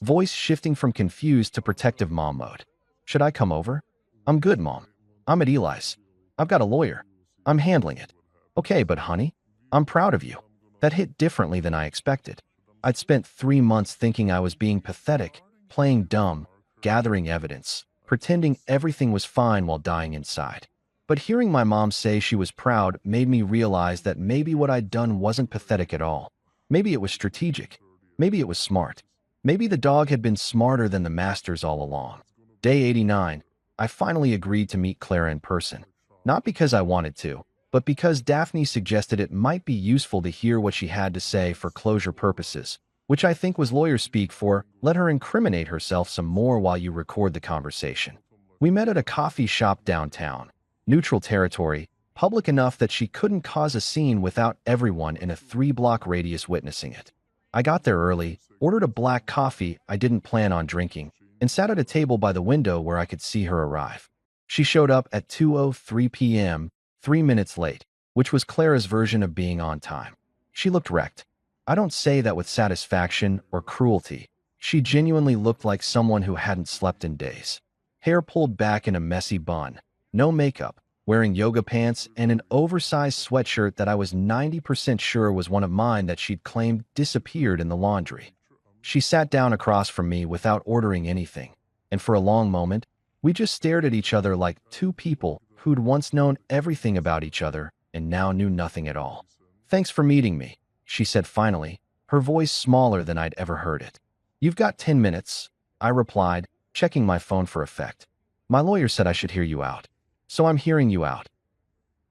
voice shifting from confused to protective mom mode. Should I come over? I'm good, Mom. I'm at Eli's. I've got a lawyer. I'm handling it. Okay, but honey, I'm proud of you. That hit differently than I expected. I'd spent 3 months thinking I was being pathetic, playing dumb, gathering evidence, pretending everything was fine while dying inside. But hearing my mom say she was proud made me realize that maybe what I'd done wasn't pathetic at all. Maybe it was strategic. Maybe it was smart. Maybe the dog had been smarter than the masters all along. Day 89, I finally agreed to meet Clara in person. Not because I wanted to, but because Daphne suggested it might be useful to hear what she had to say for closure purposes, which I think was lawyer speak for let her incriminate herself some more while you record the conversation. We met at a coffee shop downtown, neutral territory, public enough that she couldn't cause a scene without everyone in a 3-block radius witnessing it. I got there early, ordered a black coffee I didn't plan on drinking, and sat at a table by the window where I could see her arrive. She showed up at 2:03 p.m., 3 minutes late, which was Clara's version of being on time. She looked wrecked. I don't say that with satisfaction or cruelty. She genuinely looked like someone who hadn't slept in days. Hair pulled back in a messy bun, no makeup, wearing yoga pants and an oversized sweatshirt that I was 90% sure was one of mine that she'd claimed disappeared in the laundry. She sat down across from me without ordering anything, and for a long moment, we just stared at each other like two people who'd once known everything about each other and now knew nothing at all. "Thanks for meeting me," she said finally, her voice smaller than I'd ever heard it. "You've got 10 minutes, I replied, checking my phone for effect. "My lawyer said I should hear you out. So I'm hearing you out."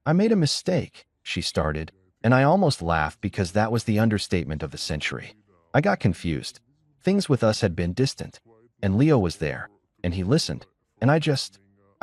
"I made a mistake," she started, and I almost laughed because that was the understatement of the century. I got confused. Things with us had been distant, and Leo was there, and he listened, and I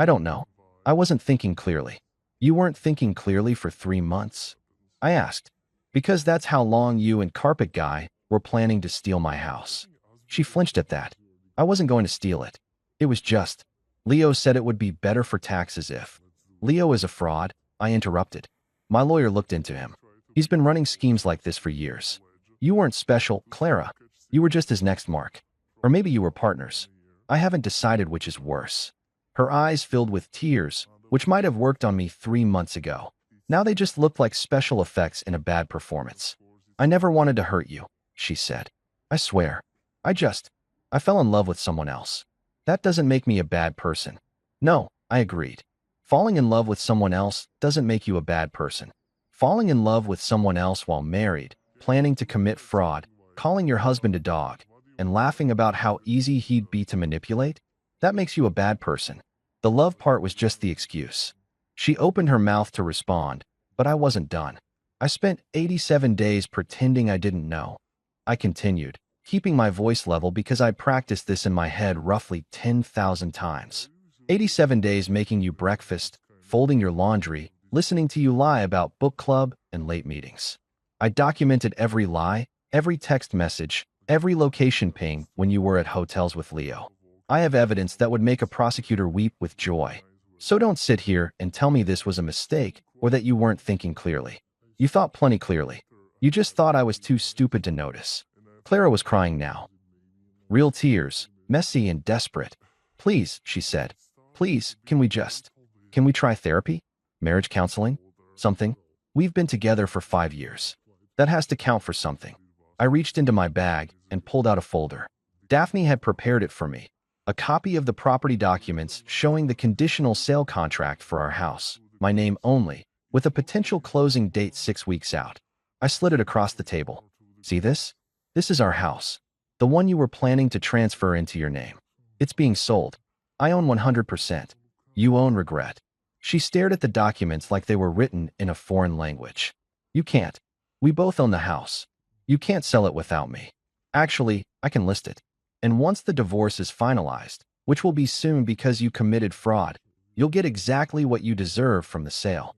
don't know. I wasn't thinking clearly. "You weren't thinking clearly for 3 months?" I asked. "Because that's how long you and Carpet Guy were planning to steal my house." She flinched at that. "I wasn't going to steal it. It was just, Leo said it would be better for taxes if." "Leo is a fraud," I interrupted. "My lawyer looked into him. He's been running schemes like this for years. You weren't special, Clara. You were just his next mark. Or maybe you were partners. I haven't decided which is worse." Her eyes filled with tears, which might have worked on me 3 months ago. Now they just looked like special effects in a bad performance. "I never wanted to hurt you," she said. "I swear. I fell in love with someone else. That doesn't make me a bad person." "No," I agreed. "Falling in love with someone else doesn't make you a bad person. Falling in love with someone else while married, planning to commit fraud, calling your husband a dog, and laughing about how easy he'd be to manipulate? That makes you a bad person. The love part was just the excuse. She opened her mouth to respond, but I wasn't done. I spent 87 days pretending I didn't know. I continued, keeping my voice level because I practiced this in my head roughly 10,000 times. 87 days making you breakfast, folding your laundry, listening to you lie about book club and late meetings. I documented every lie, every text message, every location ping when you were at hotels with Leo. I have evidence that would make a prosecutor weep with joy. So don't sit here and tell me this was a mistake or that you weren't thinking clearly. You thought plenty clearly. You just thought I was too stupid to notice. Clara was crying now. Real tears, messy and desperate. Please, she said. Please, can we try therapy? Marriage counseling? Something? We've been together for 5 years. That has to count for something. I reached into my bag and pulled out a folder. Daphne had prepared it for me. A copy of the property documents showing the conditional sale contract for our house, my name only, with a potential closing date 6 weeks out. I slid it across the table. See this? This is our house. The one you were planning to transfer into your name. It's being sold. I own 100%. You own regret. She stared at the documents like they were written in a foreign language. You can't. We both own the house. You can't sell it without me. Actually, I can list it. And once the divorce is finalized, which will be soon because you committed fraud, you'll get exactly what you deserve from the sale.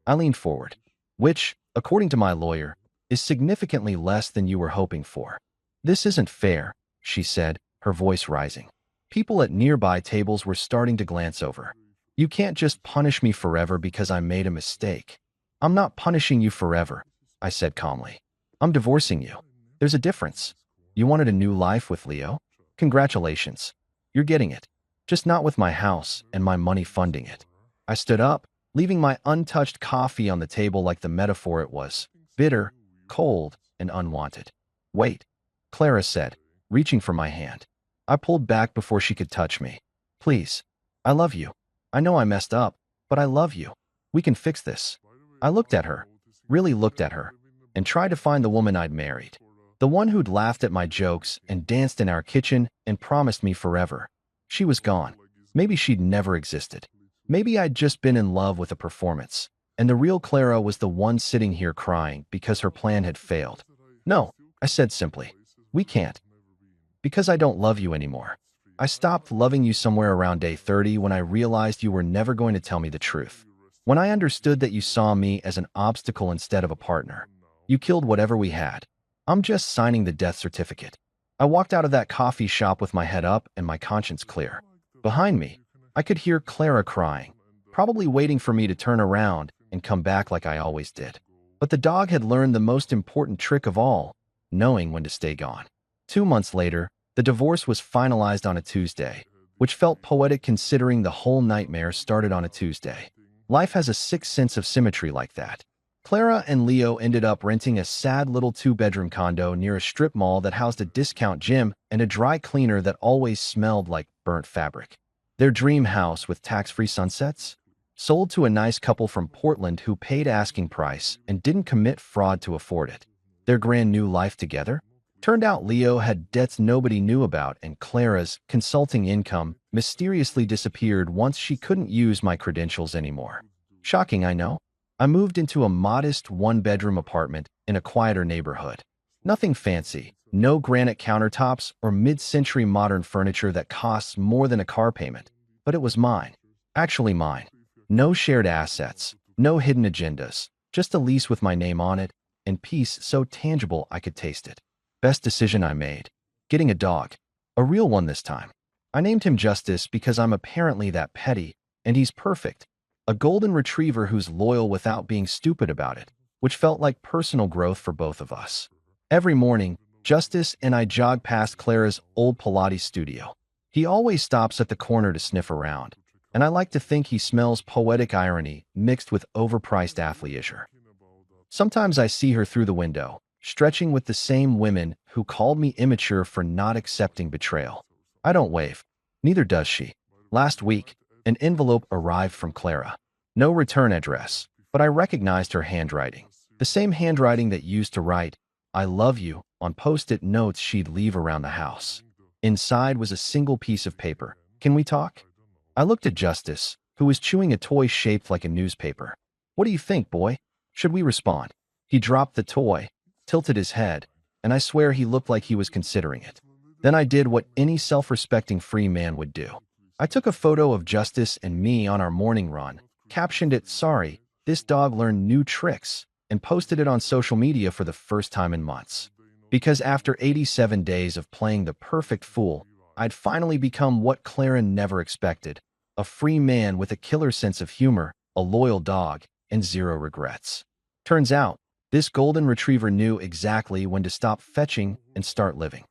I leaned forward, which, according to my lawyer, is significantly less than you were hoping for. This isn't fair, she said, her voice rising. People at nearby tables were starting to glance over. You can't just punish me forever because I made a mistake. I'm not punishing you forever, I said calmly. I'm divorcing you. There's a difference. You wanted a new life with Leo? Congratulations. You're getting it. Just not with my house and my money funding it. I stood up, leaving my untouched coffee on the table like the metaphor it was. Bitter, cold, and unwanted. Wait, Clara said, reaching for my hand. I pulled back before she could touch me. Please. I love you. I know I messed up, but I love you. We can fix this. I looked at her, really looked at her, and tried to find the woman I'd married. The one who'd laughed at my jokes and danced in our kitchen and promised me forever. She was gone. Maybe she'd never existed. Maybe I'd just been in love with a performance, and the real Clara was the one sitting here crying because her plan had failed. No, I said simply. We can't. Because I don't love you anymore. I stopped loving you somewhere around day 30 when I realized you were never going to tell me the truth. When I understood that you saw me as an obstacle instead of a partner. You killed whatever we had. I'm just signing the death certificate. I walked out of that coffee shop with my head up and my conscience clear. Behind me, I could hear Clara crying, probably waiting for me to turn around and come back like I always did. But the dog had learned the most important trick of all, knowing when to stay gone. 2 months later, the divorce was finalized on a Tuesday, which felt poetic considering the whole nightmare started on a Tuesday. Life has a sixth sense of symmetry like that. Clara and Leo ended up renting a sad little 2-bedroom condo near a strip mall that housed a discount gym and a dry cleaner that always smelled like burnt fabric. Their dream house with tax-free sunsets? Sold to a nice couple from Portland who paid asking price and didn't commit fraud to afford it. Their grand new life together? Turned out Leo had debts nobody knew about and Clara's consulting income mysteriously disappeared once she couldn't use my credentials anymore. Shocking, I know. I moved into a modest 1-bedroom apartment in a quieter neighborhood. Nothing fancy, no granite countertops or mid-century modern furniture that costs more than a car payment. But it was mine. Actually mine. No shared assets, no hidden agendas, just a lease with my name on it, and peace so tangible I could taste it. Best decision I made. Getting a dog. A real one this time. I named him Justice because I'm apparently that petty, and he's perfect. A golden retriever who's loyal without being stupid about it, which felt like personal growth for both of us. Every morning, Justice and I jog past Clara's old Pilates studio. He always stops at the corner to sniff around, and I like to think he smells poetic irony mixed with overpriced athleisure. Sometimes I see her through the window, stretching with the same women who called me immature for not accepting betrayal. I don't wave. Neither does she. Last week, an envelope arrived from Clara. No return address, but I recognized her handwriting. The same handwriting that used to write, "I love you," on post-it notes she'd leave around the house. Inside was a single piece of paper, Can we talk? I looked at Justice, who was chewing a toy shaped like a newspaper. What do you think, boy? Should we respond? He dropped the toy, tilted his head, and I swear he looked like he was considering it. Then I did what any self-respecting free man would do. I took a photo of Justice and me on our morning run, captioned it, "Sorry, this dog learned new tricks," and posted it on social media for the first time in months. Because after 87 days of playing the perfect fool, I'd finally become what Claren never expected, a free man with a killer sense of humor, a loyal dog, and zero regrets. Turns out, this golden retriever knew exactly when to stop fetching and start living.